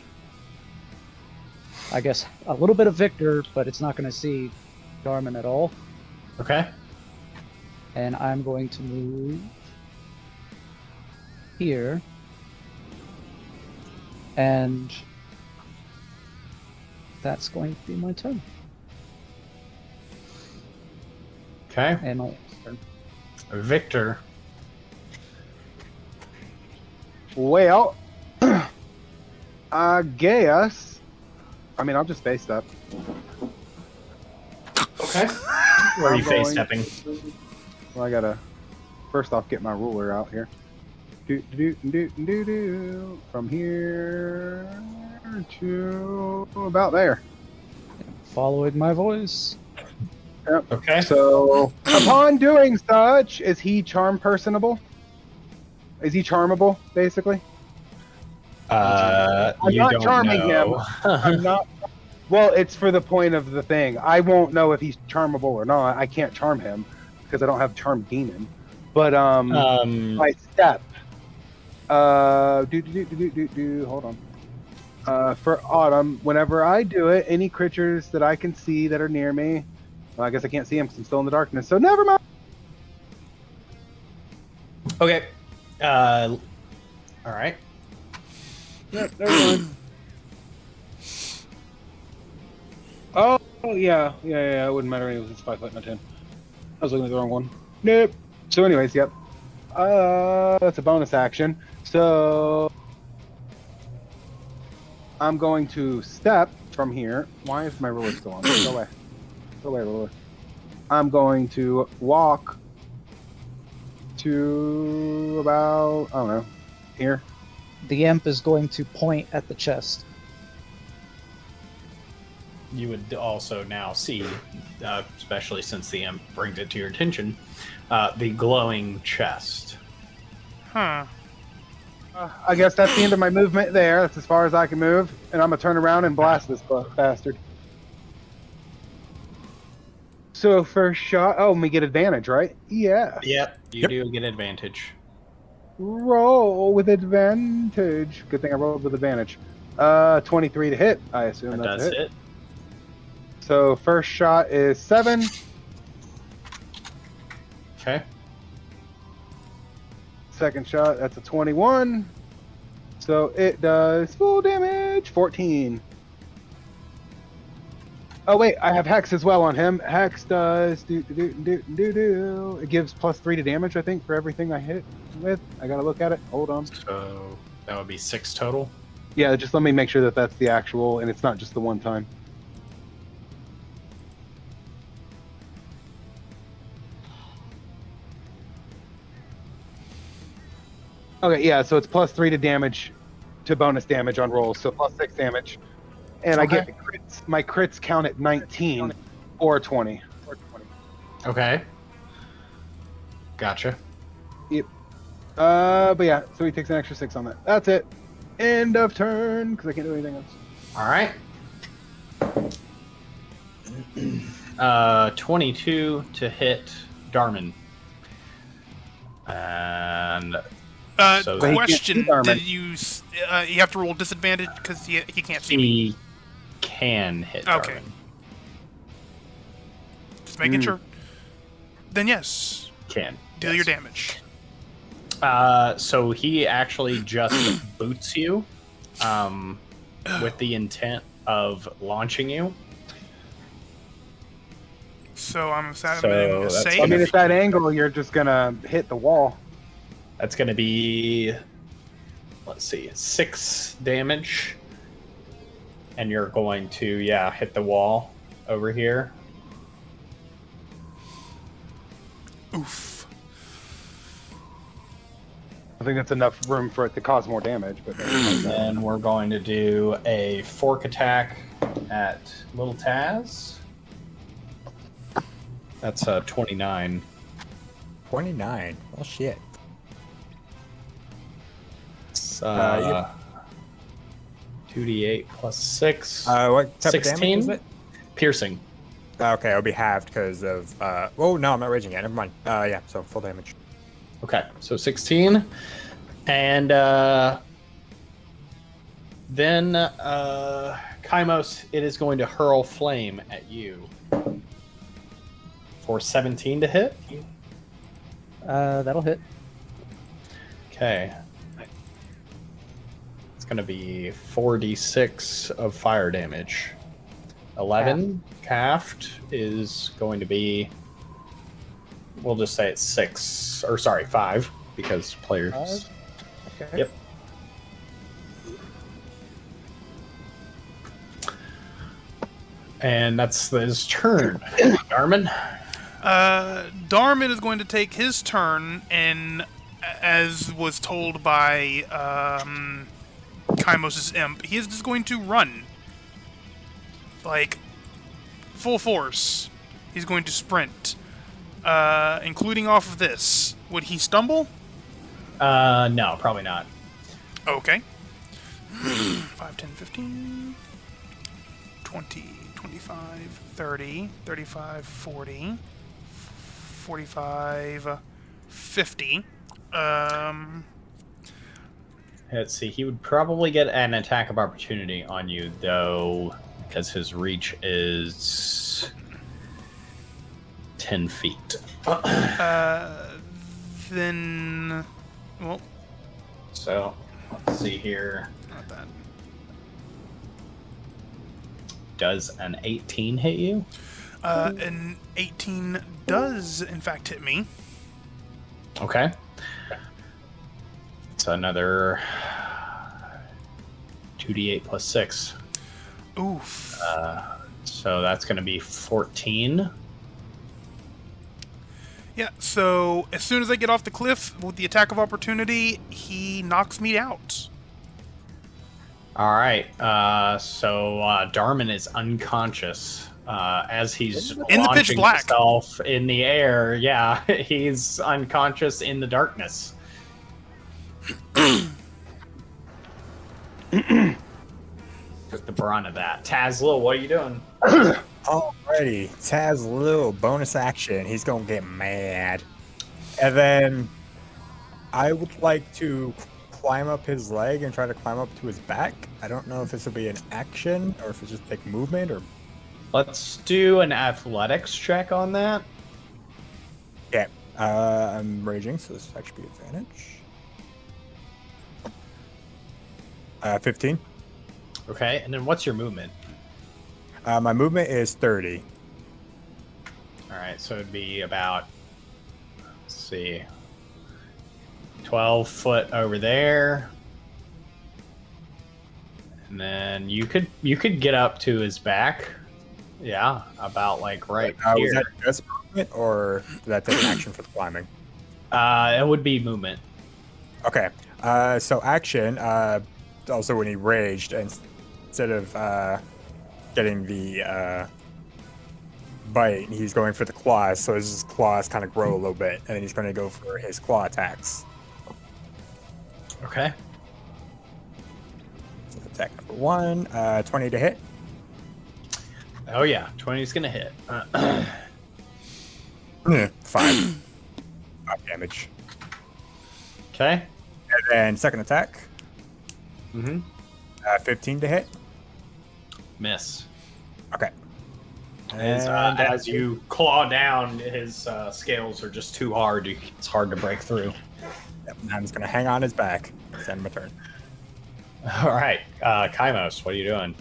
I guess, a little bit of Victor, but it's not going to see Darman at all. Okay. And I'm going to move here. And that's going to be my turn. Okay. And my turn. Victor. Well, I guess. I mean, I'll just face step. Okay. Where are you I'm face going- stepping? Well, I gotta first off get my ruler out here. Do. From here to about there. Following my voice. Yep. Okay. So, upon doing such, is he charm personable? Is he charmable, basically? I'm You not don't charming know. I'm not. Well, it's for the point of the thing. I won't know if he's charmable or not. I can't charm him because I don't have charm demon. But my step. Hold on. For autumn, whenever I do it, any creatures that I can see that are near me Well, I guess I can't see him because I'm still in the darkness, so never mind. Okay. All right. Yep, never mind. Oh, yeah. It wouldn't matter. It was 5 foot, not 10. I was looking at the wrong one. Nope. So anyways, yep. That's a bonus action. So I'm going to step from here. Why is my ruler still on? Go away. Go away, ruler. I'm going to walk to about, I don't know, here. The imp is going to point at the chest. You would also now see, especially since the imp brings it to your attention, the glowing chest. Huh. I guess that's the end of my movement there. That's as far as I can move. And I'm going to turn around and blast this bastard. So first shot. Oh, we get advantage, right? Yeah. Yep, you do get advantage. Roll with advantage. Good thing I rolled with advantage. 23 to hit. I assume That that's does it. hit. So first shot is 7. Okay. Second shot, that's a 21. So it does full damage, 14. Oh wait, I have Hex as well on him. Hex does It gives +3 to damage, I think, for everything I hit with. I gotta look at it. Hold on. So that would be 6 total. Yeah, just let me make sure that that's the actual, and it's not just the one time. Okay, yeah, so it's +3 to damage, to bonus damage on rolls, so +6 damage. And I get my crits count at 19 or 20. Okay. Gotcha. Yep. But yeah, so he takes an extra 6 on that. That's it. End of turn, because I can't do anything else. All right. 22 to hit Darman. And so question: Darman. Did you you have to roll disadvantage because he can't see me? he can hit Okay. Darman. Just making sure. Then yes, Can. deal your damage. So he actually just boots you with the intent of launching you. So I'm So gonna that's save. I mean, at that angle, you're just gonna hit the wall. That's going to be, let's see, 6 damage. And you're going to, hit the wall over here. Oof. I think that's enough room for it to cause more damage. But Then we're going to do a fork attack at Little Taz. That's 29. 29. Oh shit. It's Yeah. 2d8 plus 6. What type 16? of damage is it? Piercing. Okay, it'll be halved because of. Oh no, I'm not raging yet. Never mind. Yeah, so full damage. Okay, so 16. And then Kaimos, it is going to hurl flame at you for 17 to hit. That'll hit. Okay. It's going to be 4d6 of fire damage. 11 calved is going to be, we'll just say it's 6, or sorry, 5, because players. Okay. Yep. And that's his turn. Darman? Darman is going to take his turn, and as was told by Kaimos' imp, he is just going to run. Like, full force. He's going to sprint. Including off of this. Would he stumble? No, probably not. Okay. 5, 10, 15, 20, 25, 30, 35, 40, 45, 50. Let's see. He would probably get an attack of opportunity on you, though, because his reach is 10 feet. Then, well, So, let's see here. not that. Does an 18 hit you? An 18 does, in fact, hit me. Okay. So another 2d8 plus 6. Oof. So that's going to be 14. Yeah, so as soon as I get off the cliff with the attack of opportunity, he knocks me out. All right. So Darman is unconscious as he's In the pitch launching black. himself in the air. Yeah, he's unconscious in the darkness. Took the brunt of that. Tazlo, what are you doing? Alrighty, Taz little bonus action. He's gonna get mad, and then I would like to climb up his leg and try to climb up to his back. I don't know if this will be an action or if it's just like movement or. Let's do an athletics check on that. Yeah, I'm raging, so this should be advantage. 15. Okay, and then what's your movement? My movement is 30. All right, so it'd be about, let's see, 12 foot over there. And then you could get up to his back. Yeah, about like right Was here. that just movement, or did that take an action for the climbing? It would be movement. Okay. So action. Also, when he raged, instead of getting the bite, he's going for the claws. So his claws kind of grow a little bit, and then he's going to go for his claw attacks. Okay. So attack number 1, 20 to hit. Oh yeah, 20 is gonna hit. 5. 5 damage. Okay. And then second attack. Mm-hmm. 15 to hit. Miss. Okay. As you claw down, his scales are just too hard. It's hard to break through. Yep, I'm just going to hang on his back. Send my turn. All right, Kaimos, what are you doing?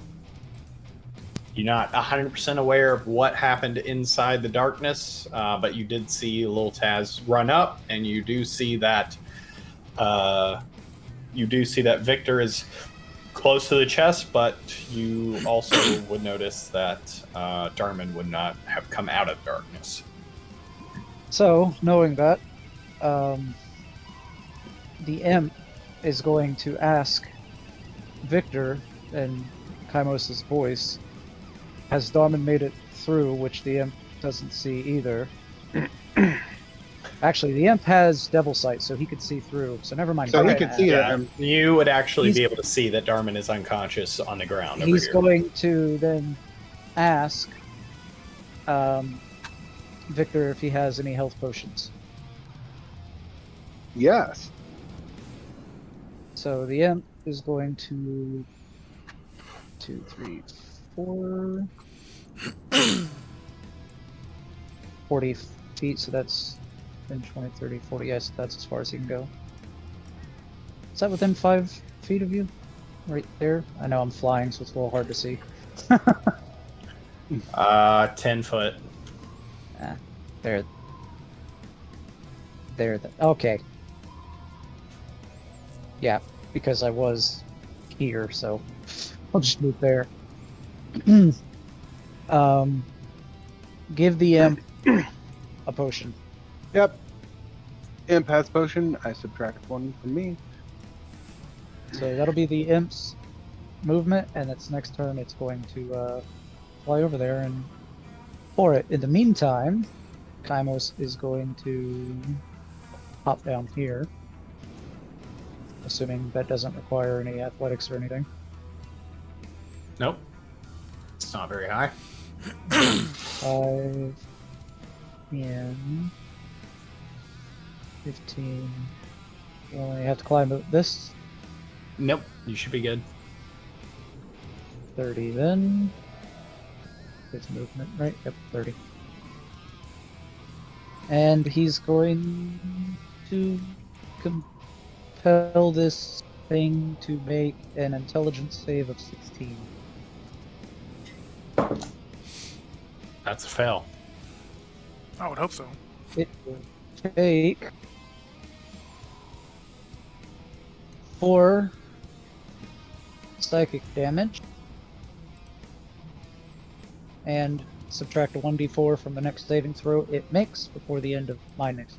You're not 100% aware of what happened inside the darkness, but you did see little Taz run up, and you do see that Victor is close to the chest, but you also would notice that Darman would not have come out of darkness. So, knowing that, the imp is going to ask Victor in Kaimos' voice, has Darman made it through, which the imp doesn't see either. Actually, the imp has devil sight, so he could see through. So never mind. So he could see Yeah, it. you would actually be able to see that Darman is unconscious on the ground over He's here. going to then ask Victor if he has any health potions. Yes. So the imp is going to 2, 3, 4 40 feet, so that's in 20, 30, 40. Yes, that's as far as he can go. Is that within 5 feet of you? Right there? I know I'm flying, so it's a little hard to see. 10 foot. There. Okay. Yeah, because I was here, so I'll just move there. Give the imp a potion. Yep. Imp has potion. I subtract 1 from me. So that'll be the imp's movement, and its next turn it's going to fly over there and for it. In the meantime, Kaimos is going to hop down here, assuming that doesn't require any athletics or anything. Nope. It's not very high. 5 and 15. Well, you have to climb this. Nope. You should be good. 30 then. It's movement, right? Yep, 30. And he's going to compel this thing to make an intelligence save of 16. That's a fail. I would hope so. It will take 4 psychic damage and subtract a 1d4 from the next saving throw it makes before the end of my next.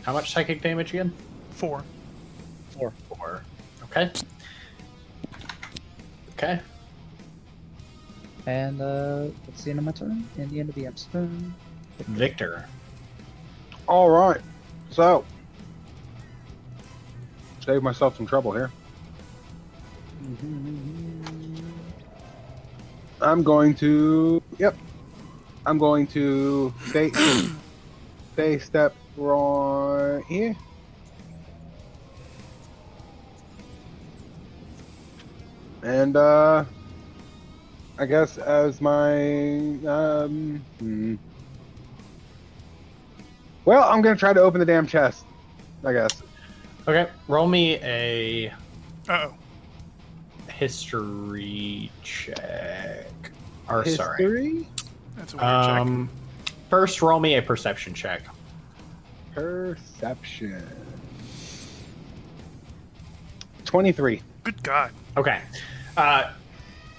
How much psychic damage again? 4. 4. Okay. Okay. And that's the end of my turn, and the end of the Imp's turn. Victor. All right. So, save myself some trouble here. I'm going to. Yep. I'm going to stay step right here. And I guess as my well, I'm gonna try to open the damn chest, I guess. Okay, roll me a Uh-oh. history check. Or sorry. History? That's a weird check. First, roll me a perception check. Perception. 23. Good God. Okay.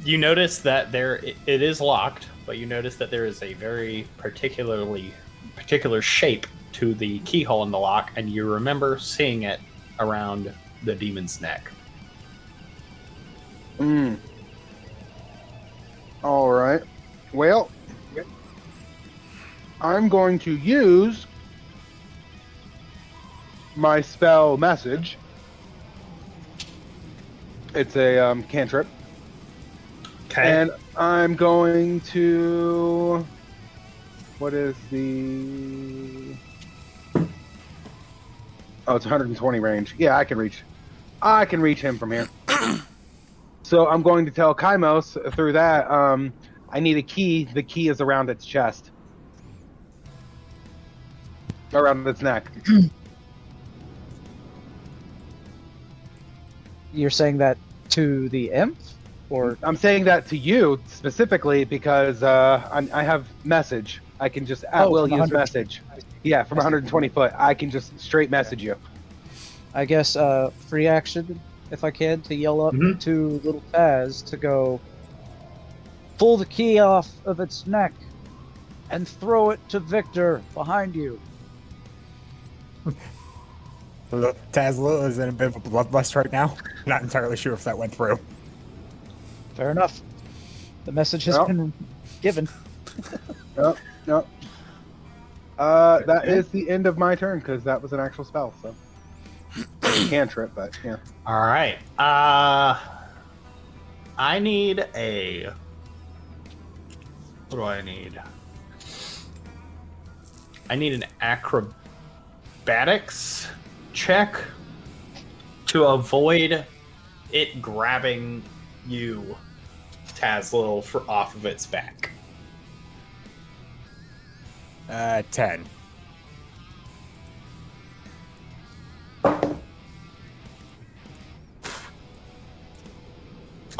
You notice that it is locked, but you notice that there is a very particular shape to the keyhole in the lock, and you remember seeing it around the demon's neck. All right. Well, I'm going to use my spell message. It's a cantrip. Okay. And I'm going to... What is the... Oh, it's 120 range. Yeah, I can reach him from here. So I'm going to tell Kaimos through that, I need a key. The key is around its chest. Around its neck. You're saying that to the Imp? Or I'm saying that to you specifically because I have message. I can just at will use message. Yeah, from 120 foot. I can just straight message you. I guess free action, if I can, to yell up to little Taz to go pull the key off of its neck and throw it to Victor behind you. Taz is in a bit of a bloodlust right now. Not entirely sure if that went through. Fair enough. The message has been given. Yep. That is the end of my turn because that was an actual spell. So cantrip, but yeah. All right. I need a. What do I need? I need an acrobatics check to avoid it grabbing you, Tazlil, off of its back. 10.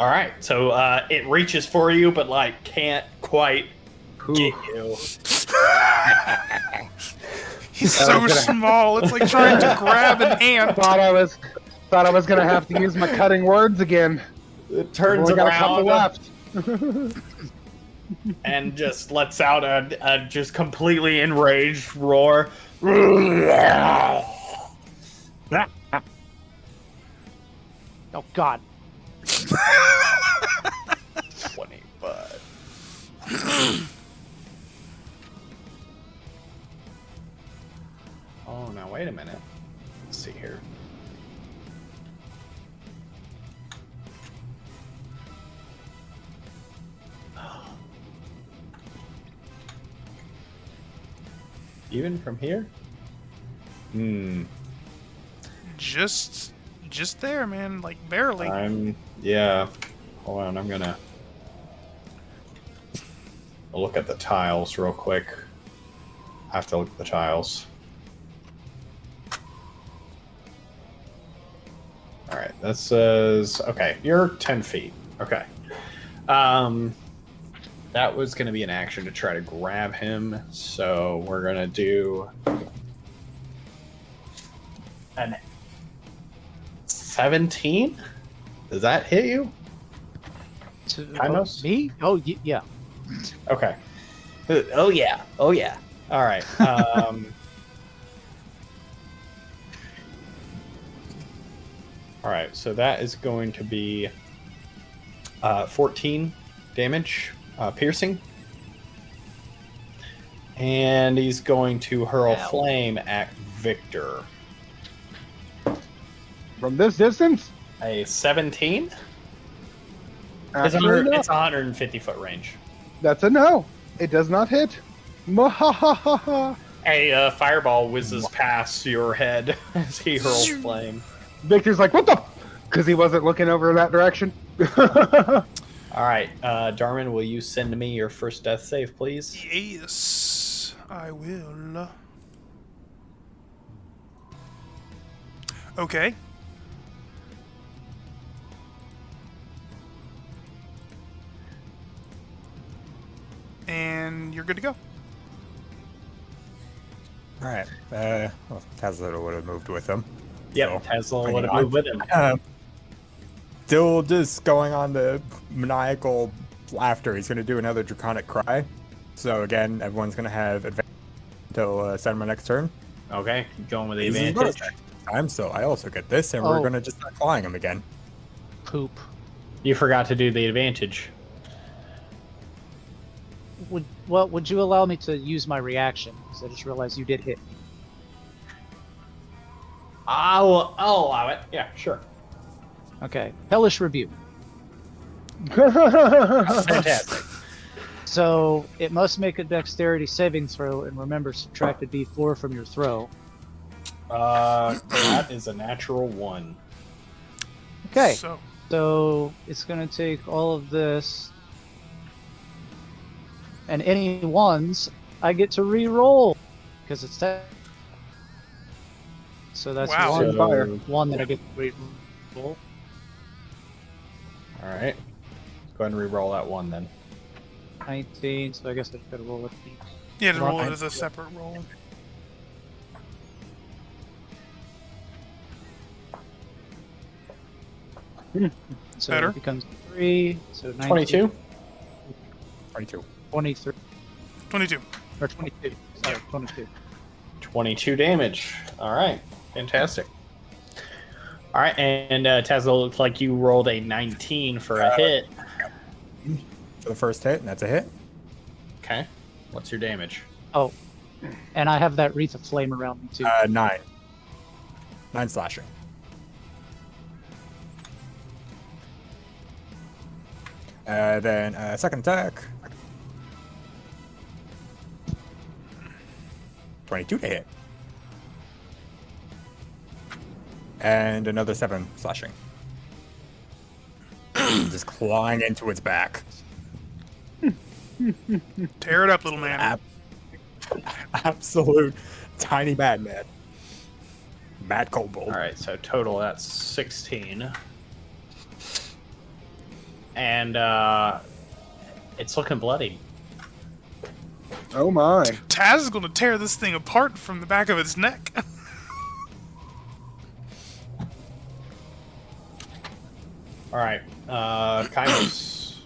All right, so it reaches for you, but can't quite get you. He's so small. It's like trying to grab an ant. Thought I was gonna have to use my cutting words again. It turns Only got a couple around left. and just lets out a just completely enraged roar. Oh, God. 25. Oh, now wait a minute. Let's see here. Even from here? Just there, man. Like, barely. Yeah. Hold on, I'll look at the tiles real quick. I have to look at the tiles. All right, that says okay. You're 10 feet. Okay. That was going to be an action to try to grab him, so we're going to do an 17. Does that hit you? Me? Oh, yeah. Okay. Oh yeah. Oh yeah. All right. All right. So that is going to be 14 damage, piercing, and he's going to hurl flame at Victor. From this distance? A 17. It's Absolutely not. 150 foot range. That's a no. It does not hit. Mwahaha. A fireball whizzes past your head as he hurls flame. Victor's like, what the? Because he wasn't looking over that direction. All right, Darman, will you send me your first death save, please? Yes, I will. Okay. And you're good to go. All right. Well, Tesla would have moved with him. Yep, So, Tesla would have moved with him. Still just going on the maniacal laughter. He's going to do another draconic cry. So again, everyone's going to have advantage until start my next turn. Okay, going with the This is advantage. bonus time, so I also get this, and we're going to just start clawing him again. Poop. You forgot to do the advantage. Would you allow me to use my reaction? Because I just realized you did hit me. I'll allow it. Yeah, sure. Okay. Hellish Rebuke. Fantastic. So it must make a dexterity saving throw, and remember, subtract a d4 from your throw. That is a natural 1. Okay. So, So it's going to take all of this, and any ones I get to re-roll because it's so that's Wow. one So- fire, one that I get to re-roll. All right. Go ahead and re-roll that 1 then. 19. So I guess I've got to roll it. yeah, to roll it Right. as a separate roll. So Better. it becomes 3. So 19, 22. 22. 23 22. or 22. Sorry, 22. 22 damage. All right. Fantastic. All right, and Tesla, looks like you rolled a 19 for a hit. For the first hit, and that's a hit. Okay. What's your damage? Oh, and I have that wreath of flame around me too. 9. 9 slashing. Then second attack. 22 to hit. And another 7 slashing. Just clawing into its back. Tear it up, little man. Absolute tiny madman. Mad kobold. All right, so total that's 16. And it's looking bloody. Oh my. Taz is going to tear this thing apart from the back of its neck. All right, Kairos.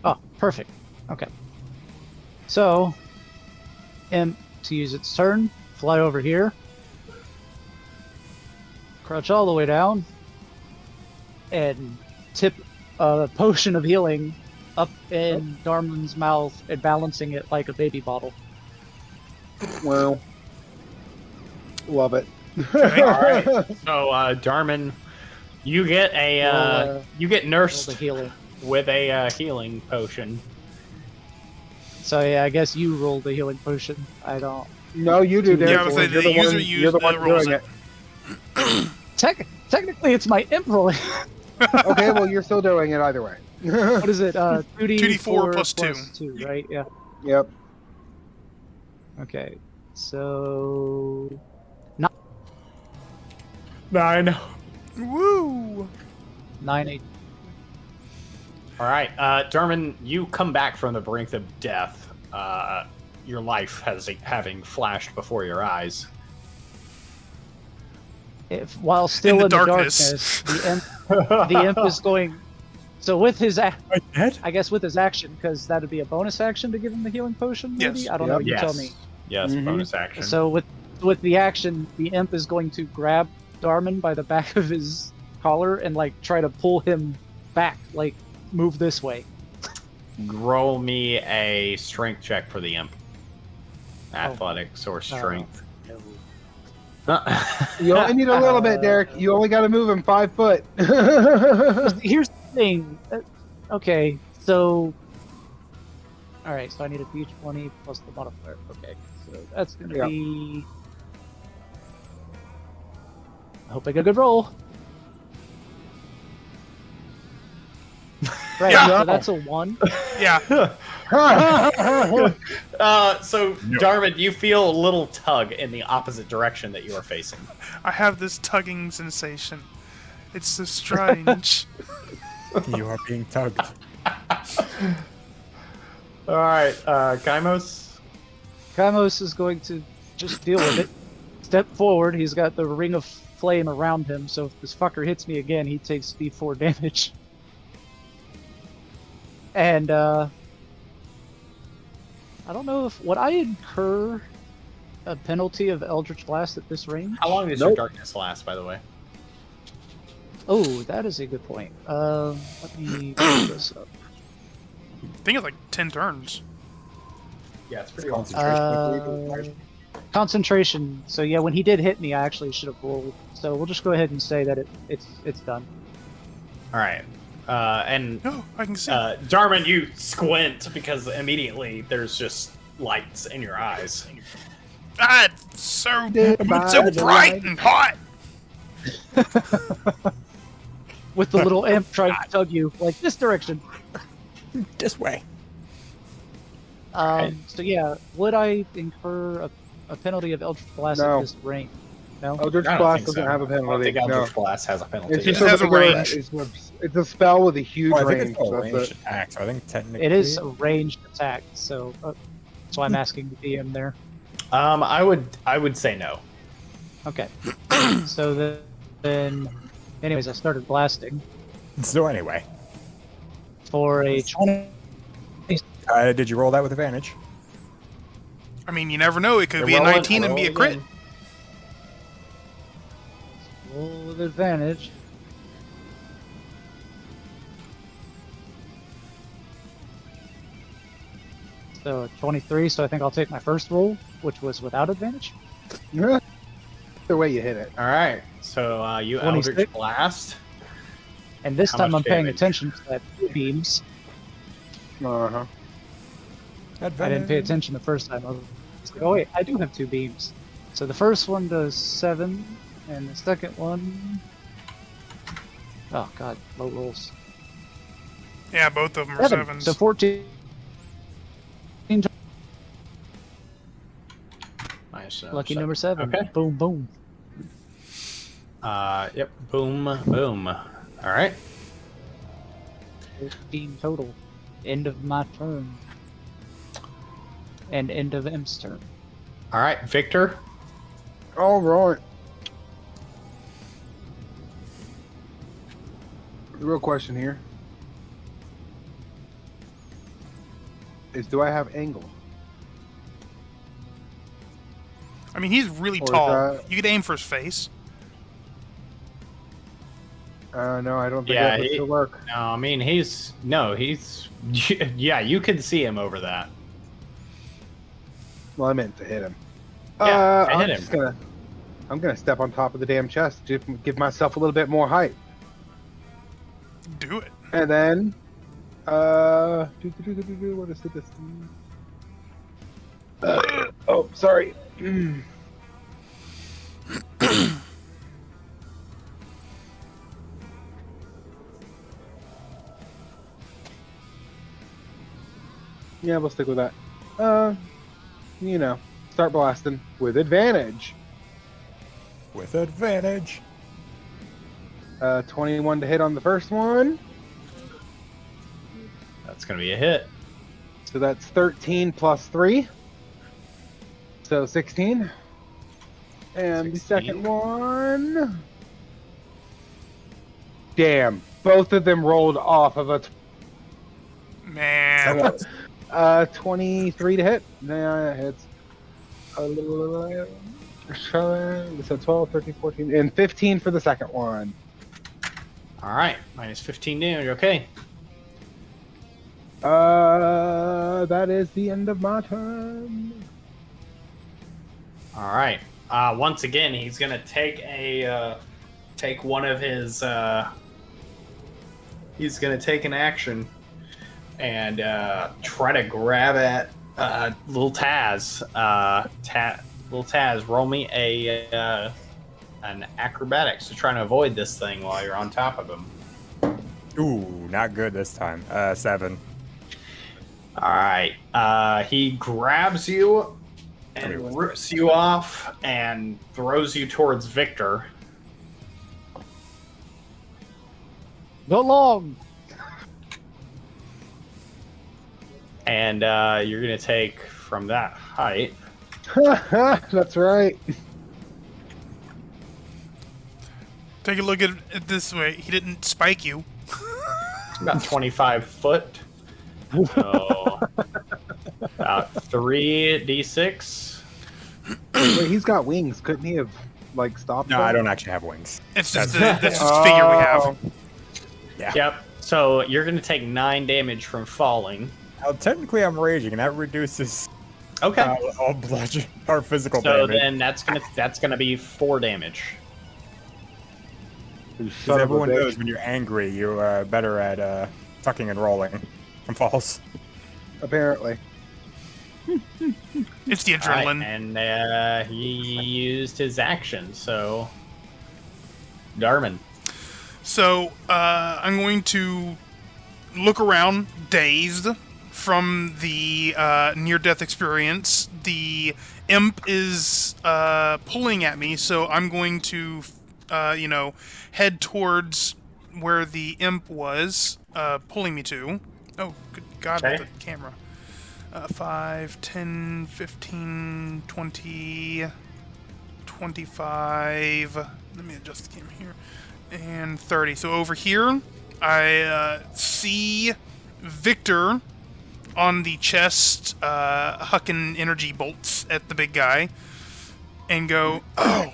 Oh, perfect. Okay. So, Imp, to use its turn, fly over here, crouch all the way down, and tip a potion of healing up in Darman's mouth and balancing it like a baby bottle. Well, love it. All right, so Darman, you get a you get Roll the nursed healing. with a healing potion. So yeah, I guess you roll the healing potion. I don't. No, you do, Yeah, I Derek. would say You're the user you're the one rolls doing it. it. Technically, it's my imp rolling. Okay, well, you're still doing it either way. What is it? 2d4 2d4 plus 2, right? Yeah. Yep. Okay, so 9. Woo! 9, 8. All right, Darman, you come back from the brink of death. Your life having flashed before your eyes. While still In in the the darkness. the imp is going. So with his, Dead? I guess with his action, because that would be a bonus action to give him the healing potion. Maybe Yes. I don't know. Yep. You Yes. tell me. Yes, Mhm. bonus action. So with the action, the imp is going to grab Darman by the back of his collar and like try to pull him back, like move this way. Roll me a strength check for the imp. Athletics or strength. You only need a little bit, Derek. You only got to move him 5 foot. Here's the thing. Okay, so all right, so I need a d20 plus the modifier. Okay, so that's gonna Yeah. be. I hope I get a good roll. Right, Yeah. so that's a 1. Yeah. So, Darman, you feel a little tug in the opposite direction that you are facing. I have this tugging sensation. It's so strange. You are being tugged. All right, Kaimos. Kamos is going to just deal with it. Step forward. He's got the ring of flame around him, so if this fucker hits me again, he takes d4 damage. And I don't know if would I incur a penalty of Eldritch Blast at this range. How long does your darkness last, by the way? Oh, that is a good point. Let me pull this up. I think it's like 10 turns. Yeah, it's pretty long. Concentration. So yeah, when he did hit me, I actually should have rolled. So we'll just go ahead and say that it's done. All right, and No, I can see. Darman, you squint because immediately there's just lights in your eyes. Ah, it's so By so the bright light. and hot. With the little imp trying to tug you like this direction. This way. So yeah, would I incur a penalty of Eldritch Blast No. at this range? No. Eldritch I don't Blast think doesn't so. have a I don't penalty. think No. Eldritch Blast has a penalty. It's It just just has a range. It's a spell with a huge Well, I think range. it's a That's ranged it. attack, so I think technically It is a ranged attack, so that's why I'm asking the DM there. I would say no. Okay. So then, anyways, I started blasting So anyway, for a 20. did you roll that with advantage? I mean, you never know. It could be a Roll it, 19 and roll be a it crit. again. Roll with advantage. So 23, so I think I'll take my first roll, which was without advantage. The way you hit it. All right, so you 26. Eldritch Blast. And this How time I'm much paying damage? attention to that beams. Uh-huh. I didn't pay attention the first time. I was like, oh wait, I do have 2 beams. So the first one does 7, and the second one... Oh god, low rolls. Yeah, both of them are 7. sevens. So 14. Nice. Lucky number 7. Okay. Boom, boom. Yep. Boom. Boom. All right. 15 total. End of my turn. And end of M's turn. All right, Victor. All right. The real question here is, do I have angle? I mean, he's really Or is tall. that- You could aim for his face. No, I don't think Yeah, that would he- still work. No, I mean he's yeah. You can see him over that. Well, I meant to hit him. Yeah, I'm hit him. just I'm gonna step on top of the damn chest to give myself a little bit more height, Do it. and then, what is the distance? Oh, sorry. Yeah, we'll stick with that. you know, start blasting with advantage. With advantage. 21 to hit on the first one. That's going to be a hit. So that's 13 plus 3. So 16. And 16. the second one. Damn. Both of them rolled off of a Man. 23 to hit. Yeah, it hits. So 12, 13, 14, and 15 for the second one. All right, minus 15 damage. Okay. That is the end of my turn. All right. Once again, he's gonna take one of his. He's gonna take an action and try to grab at little Taz. Little Taz, roll me an acrobatics to try and avoid this thing while you're on top of him. Ooh, not good this time. 7. All right. He grabs you and rips you off and throws you towards Victor. Go long. And you're going to take from that height. That's right. Take a look at it this way. He didn't spike you. About 25 foot. So, about 3d6. Wait, he's got wings. Couldn't he have, like, stopped No, them? I don't actually have wings. It's just that's just a figure we have. Yeah. Yep. So you're going to take 9 damage from falling. Well, technically, I'm raging, and that reduces Okay. all bludgeon or physical So damage. then that's gonna be 4 damage. You Because son of a everyone bitch. knows when you're angry, you're better at tucking and rolling from falls. Apparently. It's the All right, adrenaline. and he used his action. So, Darman. So I'm going to look around, dazed from the near-death experience. The imp is pulling at me, so I'm going to, head towards where the imp was pulling me to. Oh, good God, Okay. with the camera. 5, 10, 15, 20, 25. Let me adjust the camera here. And 30. So over here, I see Victor on the chest, hucking energy bolts at the big guy, and go, oh,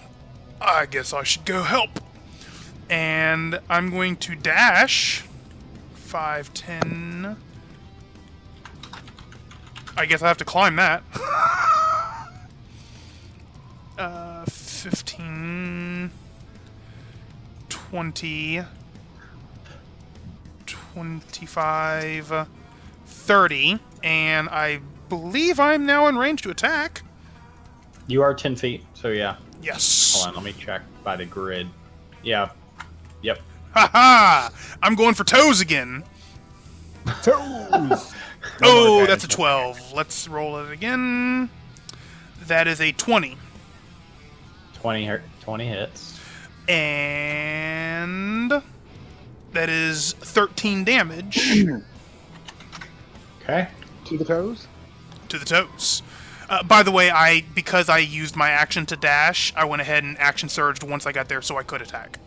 I guess I should go help. And I'm going to dash 5, 10. I guess I have to climb that. 15, 20, 25, 30, and I believe I'm now in range to attack. You are 10 feet, so yeah. Yes. Hold on, let me check by the grid. Yeah. Yep. Haha! I'm going for toes again. Toes! Oh, that's a 12. Let's roll it again. That is a 20. 20 hits. And that is 13 damage Okay. To the toes? to the toes. By the way, because I used my action to dash, I went ahead and action surged once I got there so I could attack.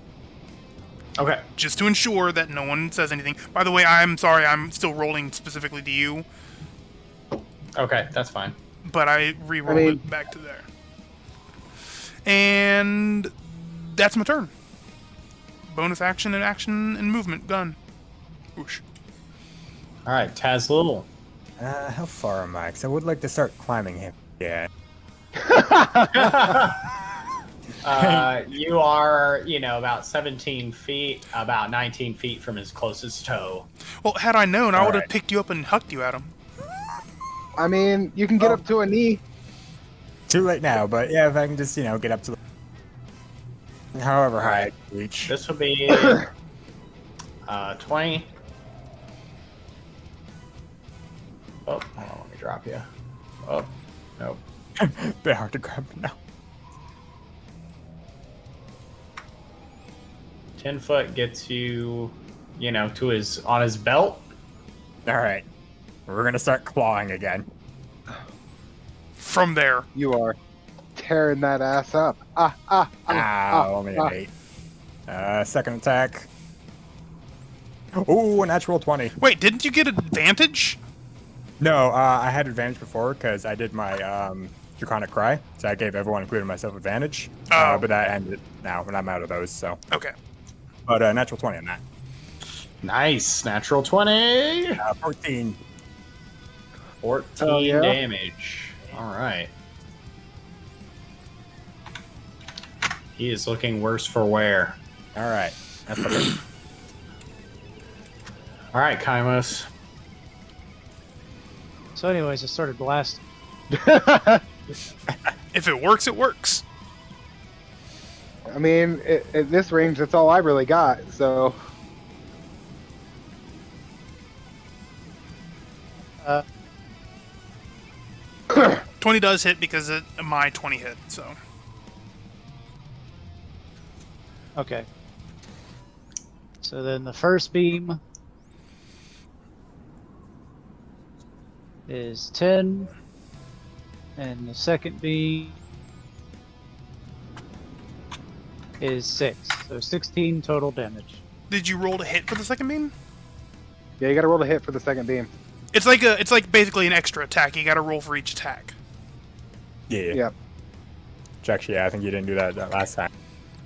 Okay. Just to ensure that no one says anything. By the way, I'm sorry, I'm still rolling specifically to you, Okay, that's fine. but I re-rolled it back to there. And that's my turn. Bonus action and movement done. Whoosh. All right, Taz Little. How far am I? Because I would like to start climbing him. Yeah. You are, about 17 feet, about 19 feet from his closest toe. Well, had I known, I would have Alright. picked you up and hucked you at him. I mean, you can get up to a knee. Too late now, but yeah, if I can just, get up to the... However high I can reach. This would be 20. Oh, hold on, let me drop you. Oh, no. Bit hard to grab now. 10 foot gets you, to on his belt. All right, we're gonna start clawing again. From there. You are tearing that ass up. Only an 8. Second attack. Ooh, a natural 20. Wait, didn't you get advantage? No, I had advantage before because I did my Draconic Cry, so I gave everyone, including myself, advantage. Oh. But that ended now, and I'm out of those. So, Okay. but natural 20 on that. Nice. Natural 20. 14. 14 yeah. damage. All right. He is looking worse for wear. All right, that's okay. All right, Kymos. So, anyways, I started blasting. If it works, it works. I mean, at this range, that's all I really got. So 20 does hit because my 20 hit, so. Okay. So then the first beam is 10, and the second beam is 6. So 16 total damage. Did you roll to hit for the second beam? yeah, you got to roll the hit for the second beam. It's like basically an extra attack. You got to roll for each attack. Yeah. Yep. Actually, yeah, I think you didn't do that last time.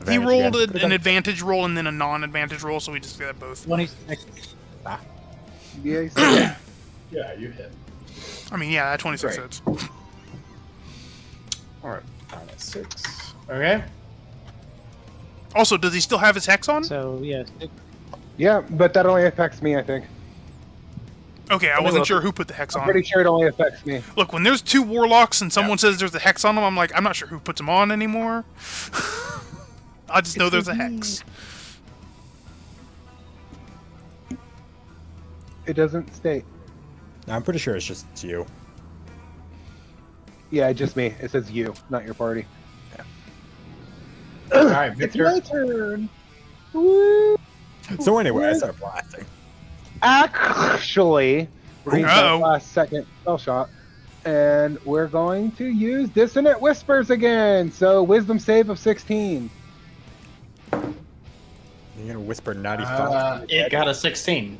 He Advantage rolled again. an advantage roll and then a non-advantage roll, so we just got both. 26. Yeah. You said Yeah, you hit. I mean, yeah, 26 Right. hits. All right. -6. Okay. Also, does he still have his hex on? So, yeah. yeah, but that only affects me, I think. Okay, I me wasn't look. sure who put the hex I'm on. pretty sure it only affects me. Look, when there's 2 warlocks and someone says there's a hex on them, I'm like, I'm not sure who puts them on anymore. I just know there's a hex. It doesn't state. I'm pretty sure it's just you. Yeah, just me. It says you, not your party. All right, It's Victor. my turn. Woo. So anyway, I started blasting. Actually, we're using that Uh-oh. last second spell shot, and we're going to use Dissonant Whispers again. So wisdom save of 16. You're gonna whisper naughty thoughts. It got a 16.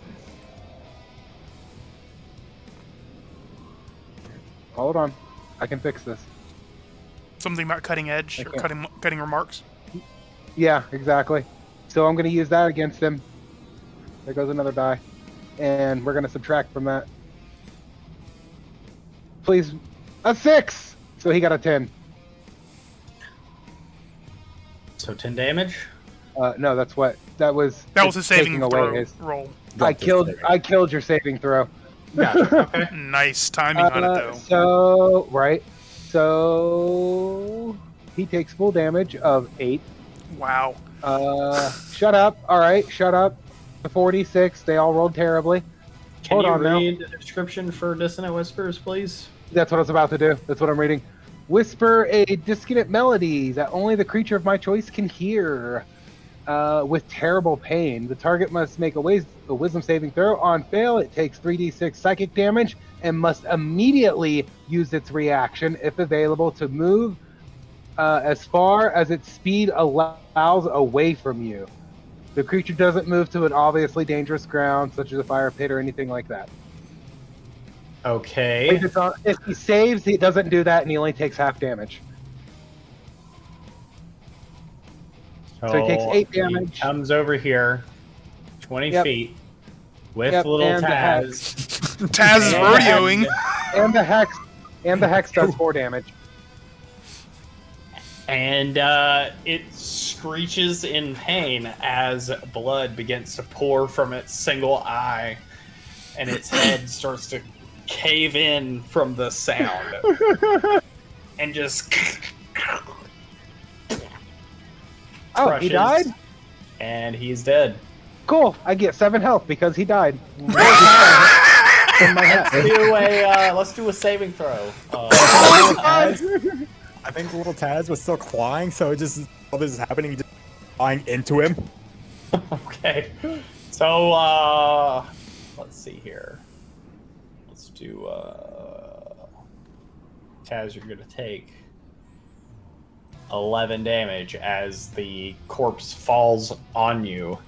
Hold on, I can fix this. Something about cutting edge or Okay. cutting remarks. Yeah, exactly. So I'm going to use that against him. There goes another die, and we're going to subtract from that. Please, a 6. So he got a 10. So 10 damage. No, that's what that was. That was his saving taking away throw his- roll. I killed your saving throw. Okay. Nice timing on it, though. So right, so he takes full damage of 8. Wow. Shut up. All right, shut up. The 46. They all rolled terribly. Can Hold you on now. read the description for Dissonant Whispers, please? That's what I was about to do. That's what I'm reading. Whisper a discordant melody that only the creature of my choice can hear. With terrible pain. The target must make a wisdom saving throw. On fail, it takes 3d6 psychic damage and must immediately use its reaction, if available, to move as far as its speed allows away from you. The creature doesn't move to an obviously dangerous ground, such as a fire pit or anything like that. Okay. If he saves, he doesn't do that, and he only takes half damage. So he takes 8 damage. He comes over here, 20 Yep. feet, with Yep, little and the Taz. Taz is rodeoing. And the hex does 4 damage. And it screeches in pain as blood begins to pour from its single eye, and its head starts to cave in from the sound. And just Oh, he crushes, died? and he's dead. Cool. I get 7 health because he died. From my head. Let's do a saving throw. I think little Taz was still clawing, so it just all this is happening, just clawing into him. Okay. So, let's see here. Let's do, Taz, you're gonna take 11 damage as the corpse falls on you.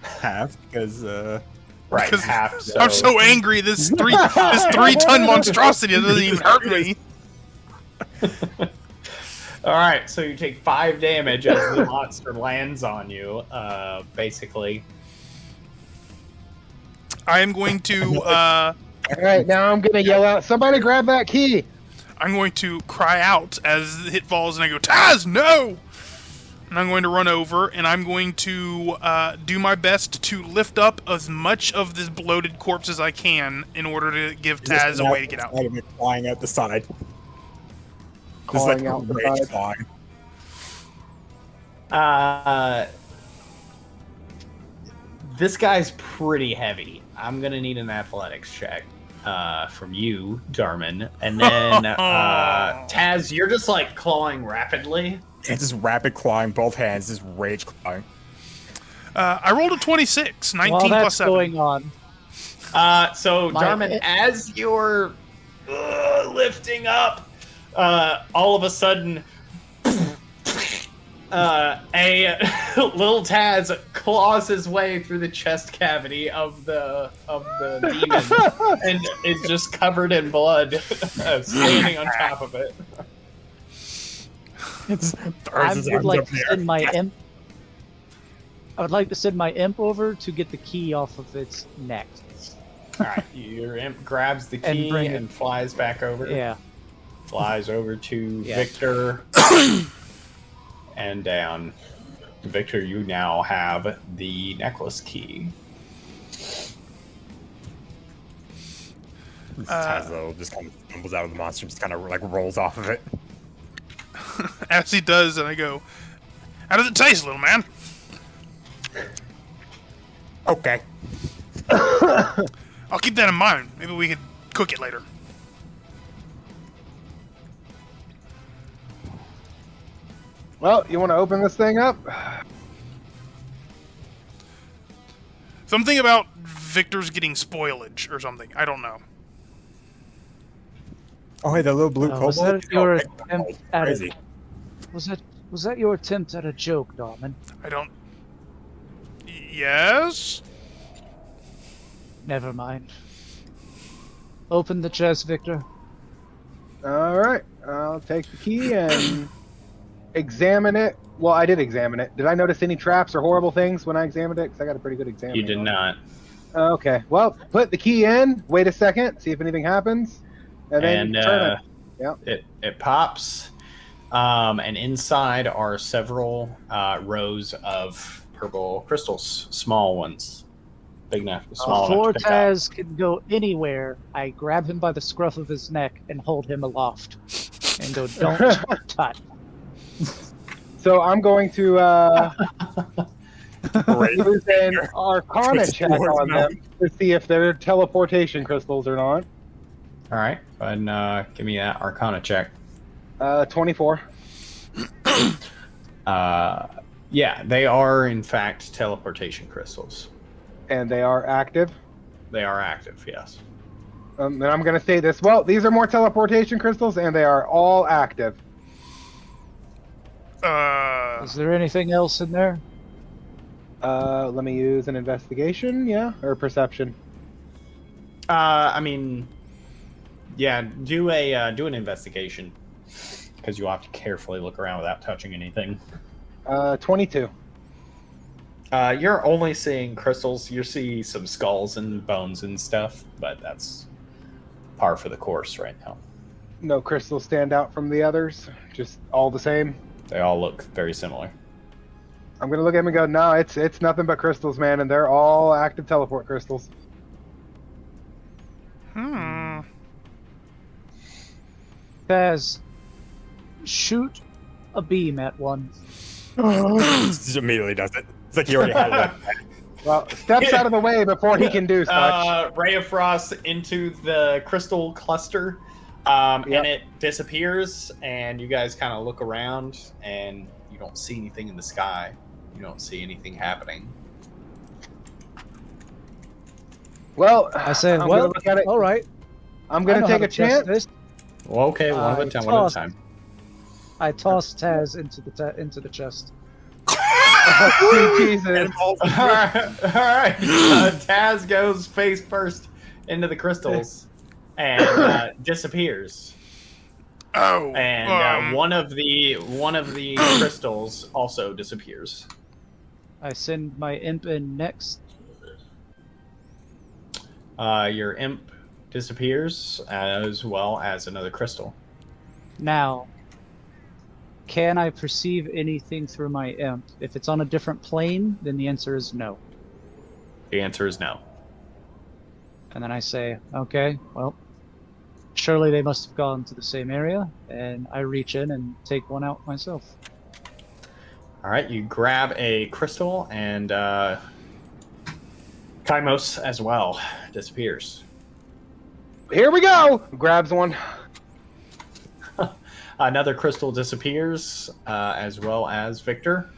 Half, because, Right, Because half. I'm so angry. This 3-ton monstrosity doesn't even hurt me. Alright, so you take 5 damage as the monster lands on you, basically. I am going to All right, now I'm gonna yell out, "Somebody grab that key!" I'm going to cry out as the hit falls, and I go, Taz, no! And I'm going to run over, and I'm going to do my best to lift up as much of this bloated corpse as I can in order to give Taz a way to get out. Flying out the side. Clawing out the rage side. clawing. This guy's pretty heavy. I'm gonna need an athletics check from you, Darman. And then, Taz, you're just, like, clawing rapidly. It's just rapid clawing, both hands, just rage clawing. I rolled a 26, 19 While plus that's 7. going on, So, Darman, as you're lifting up, all of a sudden, a little Taz claws his way through the chest cavity of the demon, and is just covered in blood, standing on top of it. I would like to send my imp. I would like to send my imp over to get the key off of its neck. All right, your imp grabs the And key bring and flies back over. Yeah. Flies over to Yeah. Victor and down. Victor, you now have the necklace key. Tazo just kind of stumbles out of the monster, just kind of like rolls off of it. As he does, and I go, how does it taste, little man? Okay. I'll keep that in mind. Maybe we could cook it later. Well, you want to open this thing up? Something about Victor's getting spoilage or something. I don't know. Oh, hey, the little blue was kobold. that your Oh, attempt at crazy. it? Was that your attempt at a joke, Darman? I don't... Yes? Never mind. Open the chest, Victor. All right, I'll take the key and examine it. Well, I did examine it. Did I notice any traps or horrible things when I examined it? Because I got a pretty good exam. You did not. Okay, well, put the key in. Wait a second, see if anything happens, and then turn it. Yep. It pops, and inside are several rows of purple crystals, small ones, big enough, small Before enough to pick up. Taz can go anywhere, I grab him by the scruff of his neck and hold him aloft, and go, "Don't touch." So I'm going to Great. use an Arcana Twist check towards on mouth. them to see if they're teleportation crystals or not. All right, go ahead and give me that Arcana check. 24. Yeah, they are in fact teleportation crystals. And they are active. They are active, yes. And I'm going to say this. Well, these are more teleportation crystals, and they are all active. Is there anything else in there? Let me use an investigation, yeah, or perception. I mean, yeah, do an investigation, because you have to carefully look around without touching anything. 22. You're only seeing crystals. You see some skulls and bones and stuff, but that's par for the course right now. No crystals stand out from the others. Just all the same. They all look very similar. I'm gonna look at him and go, no, it's nothing but crystals, man, and they're all active teleport crystals. Taz, shoot a beam at one. Just immediately does it. It's like he already had it. Well, steps out of the way before he can do such. Ray of Frost into the crystal cluster. And it disappears, and you guys kind of look around, and you don't see anything in the sky. You don't see anything happening. Well, I say, I'm gonna well, look at it. all right. I'm I gonna know take how a to test chance. this. Well, okay, one at a time. I toss Taz into the chest. Jesus. All right. Taz goes face first into the crystals and disappears. Oh, And one of the crystals also disappears. I send my imp in next. Your imp disappears as well as another crystal. Now, can I perceive anything through my imp? If it's on a different plane, then the answer is no. The answer is no. And then I say, okay, well, surely they must have gone to the same area, and I reach in and take one out myself. All right, you grab a crystal, and Kaimos as well disappears. Here we go. Grabs one. Another crystal disappears, as well as Victor.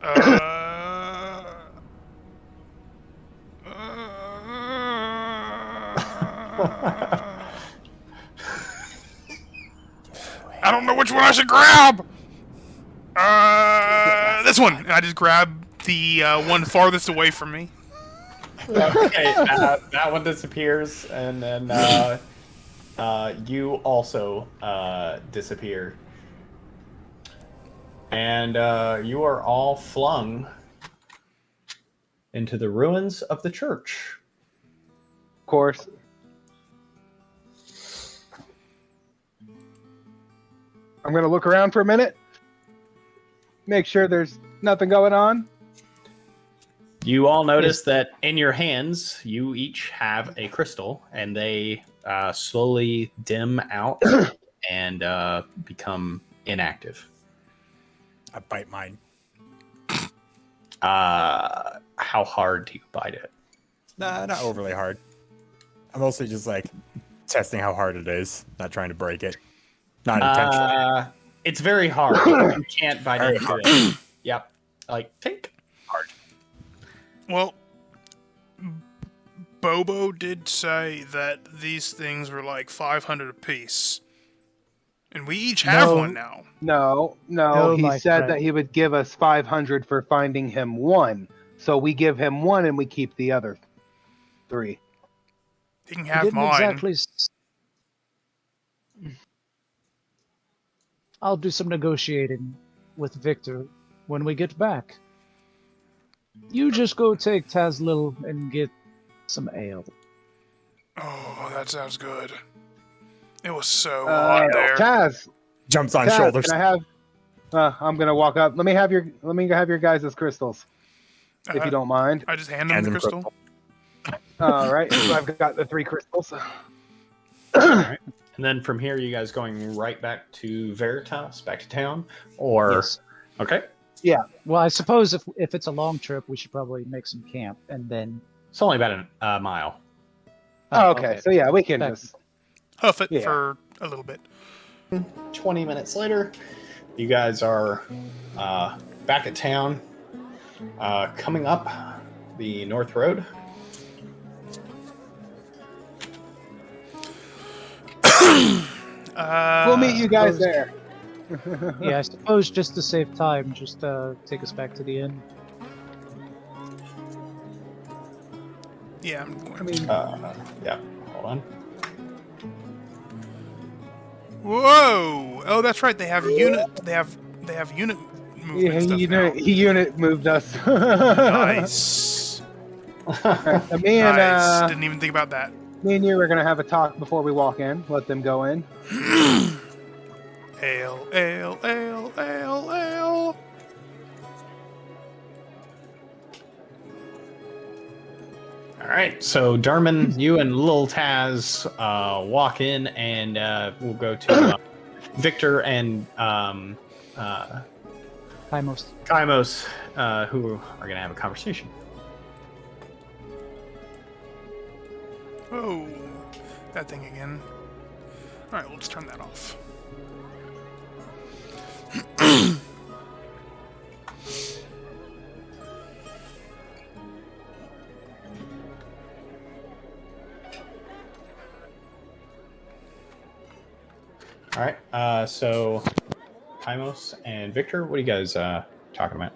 I don't know which one I should grab. This one. And I just grab the one farthest away from me. Okay, that one disappears, and then you also disappear. And you are all flung into the ruins of the church. Of course. I'm gonna look around for a minute. Make sure there's nothing going on. You all notice that in your hands, you each have a crystal, and they slowly dim out and become inactive. I bite mine. How hard do you bite it? Nah, not overly hard. I'm mostly just like testing how hard it is, not trying to break it. Not intentionally. It's very hard. You can't bite into it. Yep. Like, tink. Hard. Well, Bobo did say that these things were like 500 apiece. And we each have one now. No, he my said friend. that he would give us 500 for finding him one. So we give him one and we keep the other 3. He can He have didn't mine. exactly. I'll do some negotiating with Victor when we get back. You just go take Tazlil and get some ale. Oh, that sounds good. It was so hot there. Taz, Jumps on Taz, shoulders. can I have? I'm gonna walk up. Let me have your guys' crystals, if you don't mind. I just hand him the crystal. All right, so I've got the 3 crystals. All right. And then from here, you guys going right back to Veritas, back to town? Or... Yes. Okay. Well, I suppose if it's a long trip, we should probably make some camp and then. It's only about a mile. Oh, okay. So yeah, we can Back- just. Huff it Yeah. for a little bit. 20 minutes later, you guys are back at town, coming up the North Road. We'll meet you guys there. Yeah, I suppose just to save time, just take us back to the inn. Yeah, I'm going. I mean, Yeah, hold on. Whoa! Oh, that's right. They have unit. They have unit movement yeah, stuff now. unit moved us. Nice. Me and Nice. Didn't even think about that. me and you are gonna have a talk before we walk in. Let them go in. Ale, ale, ale, ale, ale. All right, so Darman, you and Lil Taz walk in, and we'll go to Victor and Kaimos. Kaimos, who are going to have a conversation. Oh, that thing again. Alright, let's turn that off. All right. So, Kymos and Victor, what are you guys talking about?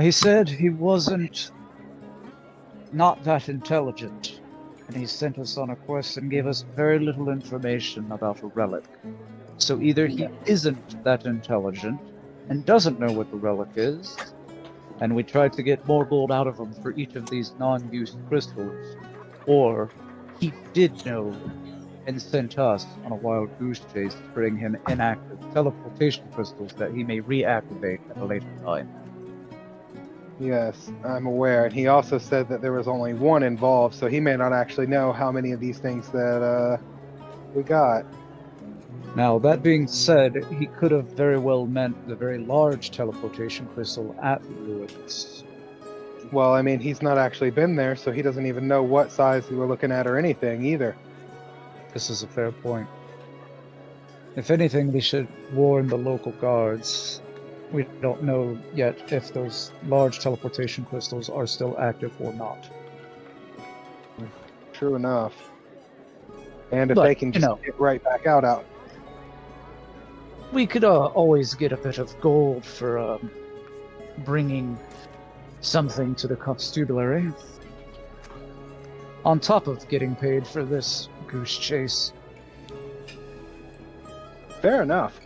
He said he wasn't not that intelligent, and he sent us on a quest and gave us very little information about a relic. So either he isn't that intelligent and doesn't know what the relic is, and we tried to get more gold out of him for each of these non-used crystals, or he did know and sent us on a wild goose chase to bring him inactive teleportation crystals that he may reactivate at a later time. Yes, I'm aware. And he also said that there was only one involved, so he may not actually know how many of these things that we got. Now, that being said, he could have very well meant the very large teleportation crystal at the ruins. Well, I mean, he's not actually been there, so he doesn't even know what size we were looking at or anything either. This is a fair point. If anything, we should warn the local guards. We don't know yet if those large teleportation crystals are still active or not. True enough. And if But, they can just get right back out. We could always get a bit of gold for bringing something to the constabulary. On top of getting paid for this goose chase. Fair enough.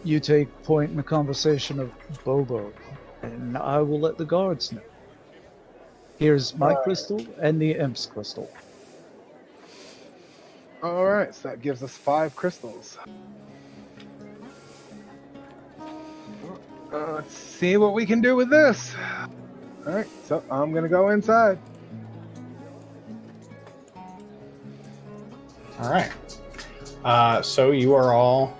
You take point in the conversation of Bobo, and I will let the guards know. Here's my crystal and the imp's crystal. Alright, so that gives us 5 crystals. Let's see what we can do with this. Alright, so I'm gonna go inside. All right. So you are all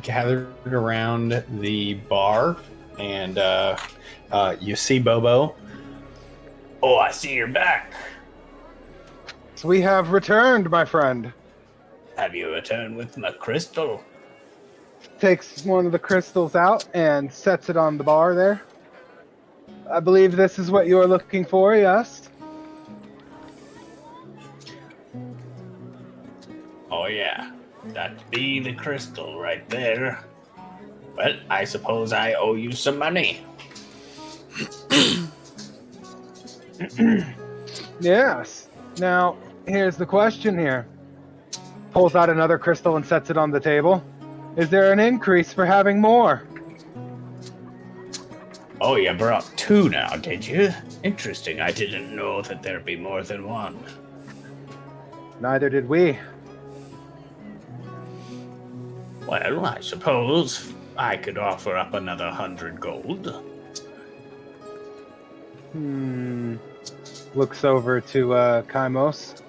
gathered around the bar, and you see Bobo. Oh, I see you're back. So we have returned, my friend. Have you returned with my crystal? Takes one of the crystals out and sets it on the bar there. I believe this is what you are looking for, yes? Oh yeah, that'd be the crystal right there. Well, I suppose I owe you some money. Yes. Now, here's the question here. Pulls out another crystal and sets it on the table. Is there an increase for having more? Oh, you brought 2 now, did you? Interesting, I didn't know that there'd be more than one. Neither did we. Well, I suppose I could offer up another 100 gold. Looks over to Kymos.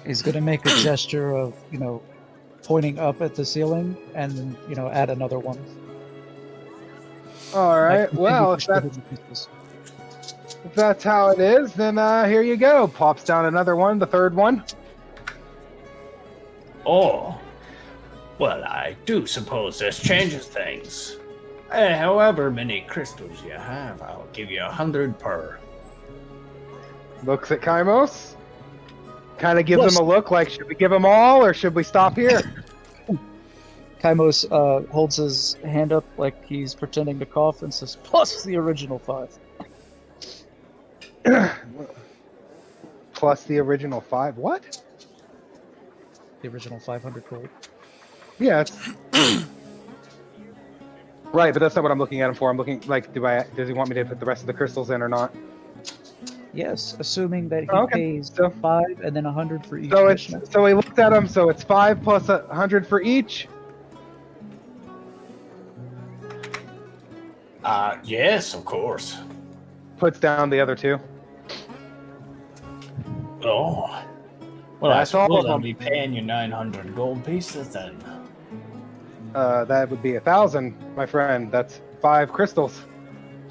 He's gonna make a gesture of, pointing up at the ceiling, and then, add another one. All right. Well, if that's how it is, then here you go. Pops down another one, the third one. Oh, well, I do suppose this changes things. However many crystals you have, I'll give you 100 per. Looks at Kymos. Kind of gives him a look like, should we give him all or should we stop here? Kymos holds his hand up like he's pretending to cough and says, plus the original 5. Plus the original 5. What? The original 500 gold. Yeah, it's... Right, but that's not what I'm looking at him for. I'm looking, like, does he want me to put the rest of the crystals in or not? Yes, assuming that he pays So- 5 and then 100 for each. So he looked at him, so it's 5 plus 100 for each? Yes, of course. Puts down the other 2. Oh. Well, That's I all suppose of I'll them. be paying you 900 gold pieces then. That would be 1,000, my friend. That's 5 crystals.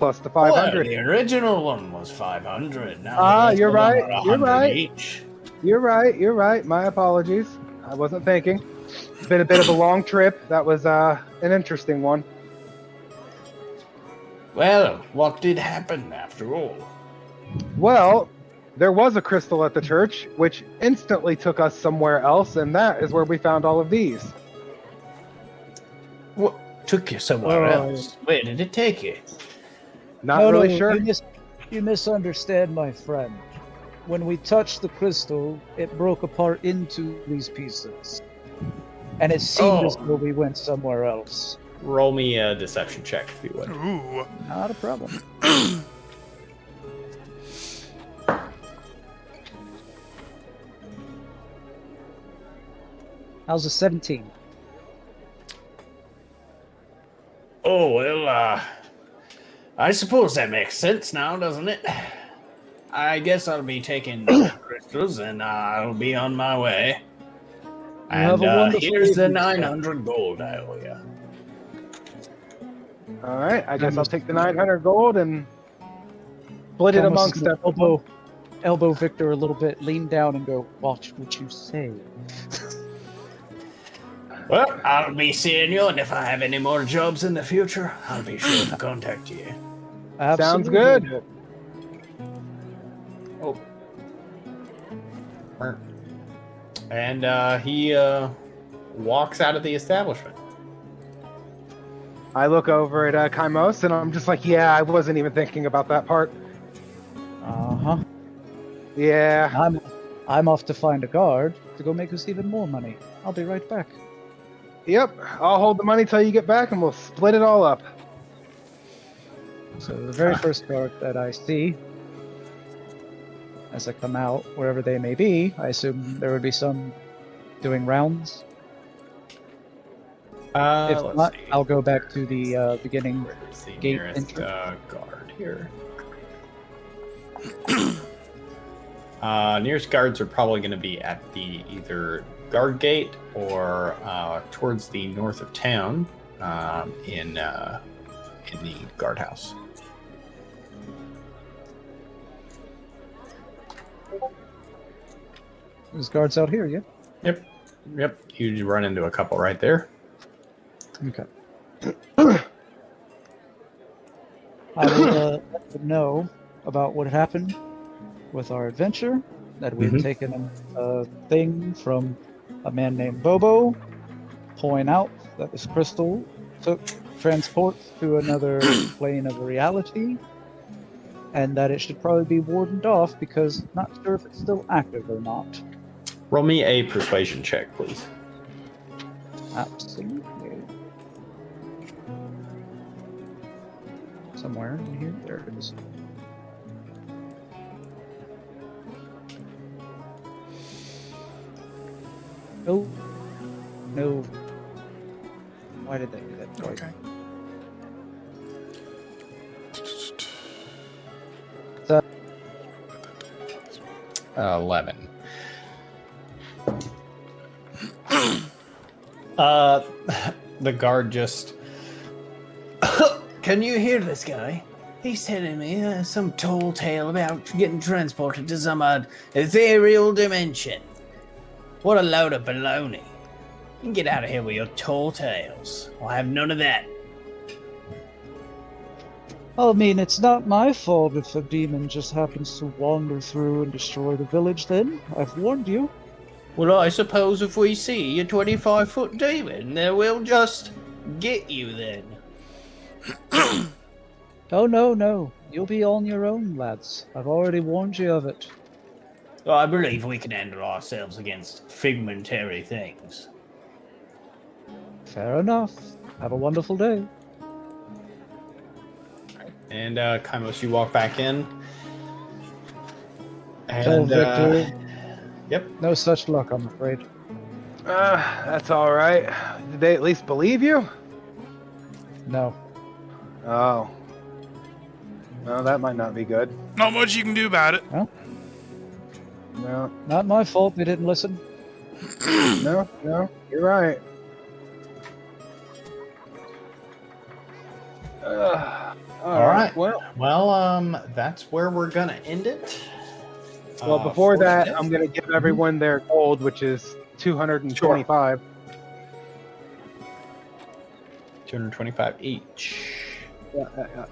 plus the Well, 500. the original one was 500. Now You're right. You're 100 right. each. You're right. You're right. My apologies. I wasn't thinking. It's been a bit of a long trip. That was an interesting one. Well, what did happen after all? Well, there was a crystal at the church, which instantly took us somewhere else, and that is where we found all of these. What took you somewhere Oh. else? Where did it take you? Not really No, sure. You misunderstand, my friend. When we touched the crystal, it broke apart into these pieces. And it seemed as though we went somewhere else. Roll me a deception check, if you would. Ooh. Not a problem. How's a 17? Oh, well, I suppose that makes sense now, doesn't it? I guess I'll be taking crystals and I'll be on my way. have And a wonderful here's the evening, sir. 900 gold I owe you. All right, I guess I'll take the 900 gold and split it Thomas amongst will them. elbow Victor a little bit, lean down and go, watch what you say. Well, I'll be seeing you, and if I have any more jobs in the future, I'll be sure to contact you. Sounds Absolutely. good. Oh. And he walks out of the establishment. I look over at Kaimos, and I'm just like, yeah, I wasn't even thinking about that part. Uh-huh. Yeah. I'm off to find a guard to go make us even more money. I'll be right back. Yep. I'll hold the money till you get back, and we'll split it all up. So the very first guard that I see, as I come out, wherever they may be, I assume there would be some doing rounds. If Let's not, see. I'll go back to the beginning. Where's the gate nearest entry. guard here? Nearest guards are probably going to be at the either guard gate or towards the north of town in the guardhouse. There's guards out here, yeah? Yep. You run into a couple right there. Okay. I will let them know about what happened with our adventure, that we've Mhm. taken a thing from a man named Bobo, point out that this crystal took transport to another plane of reality, and that it should probably be warded off because not sure if it's still active or not. Roll me a persuasion check, please. Absolutely. Somewhere in here, there it is. No. No. Why did they do that twice? Okay. 11. The guard just. Can you hear this guy? He's telling me some tall tale about getting transported to some ethereal dimension. What a load of baloney. You can get out of here with your tall tales. I'll have none of that. I mean, it's not my fault if a demon just happens to wander through and destroy the village then. I've warned you. Well, I suppose if we see a 25-foot demon, then we'll just get you then. Oh, no. You'll be on your own, lads. I've already warned you of it. Well, I believe we can handle ourselves against figmentary things. Fair enough. Have a wonderful day. And Kaimos, you walk back in. Tell And Victor, yep. no such luck, I'm afraid. That's all right. Did they at least believe you? No. Oh. Well, that might not be good. Not much you can do about it. No, Not my fault they didn't listen. no, you're right. All right. Well, that's where we're gonna end it. before for that, today. I'm gonna give everyone their gold, which is 225. 225 each. Yeah.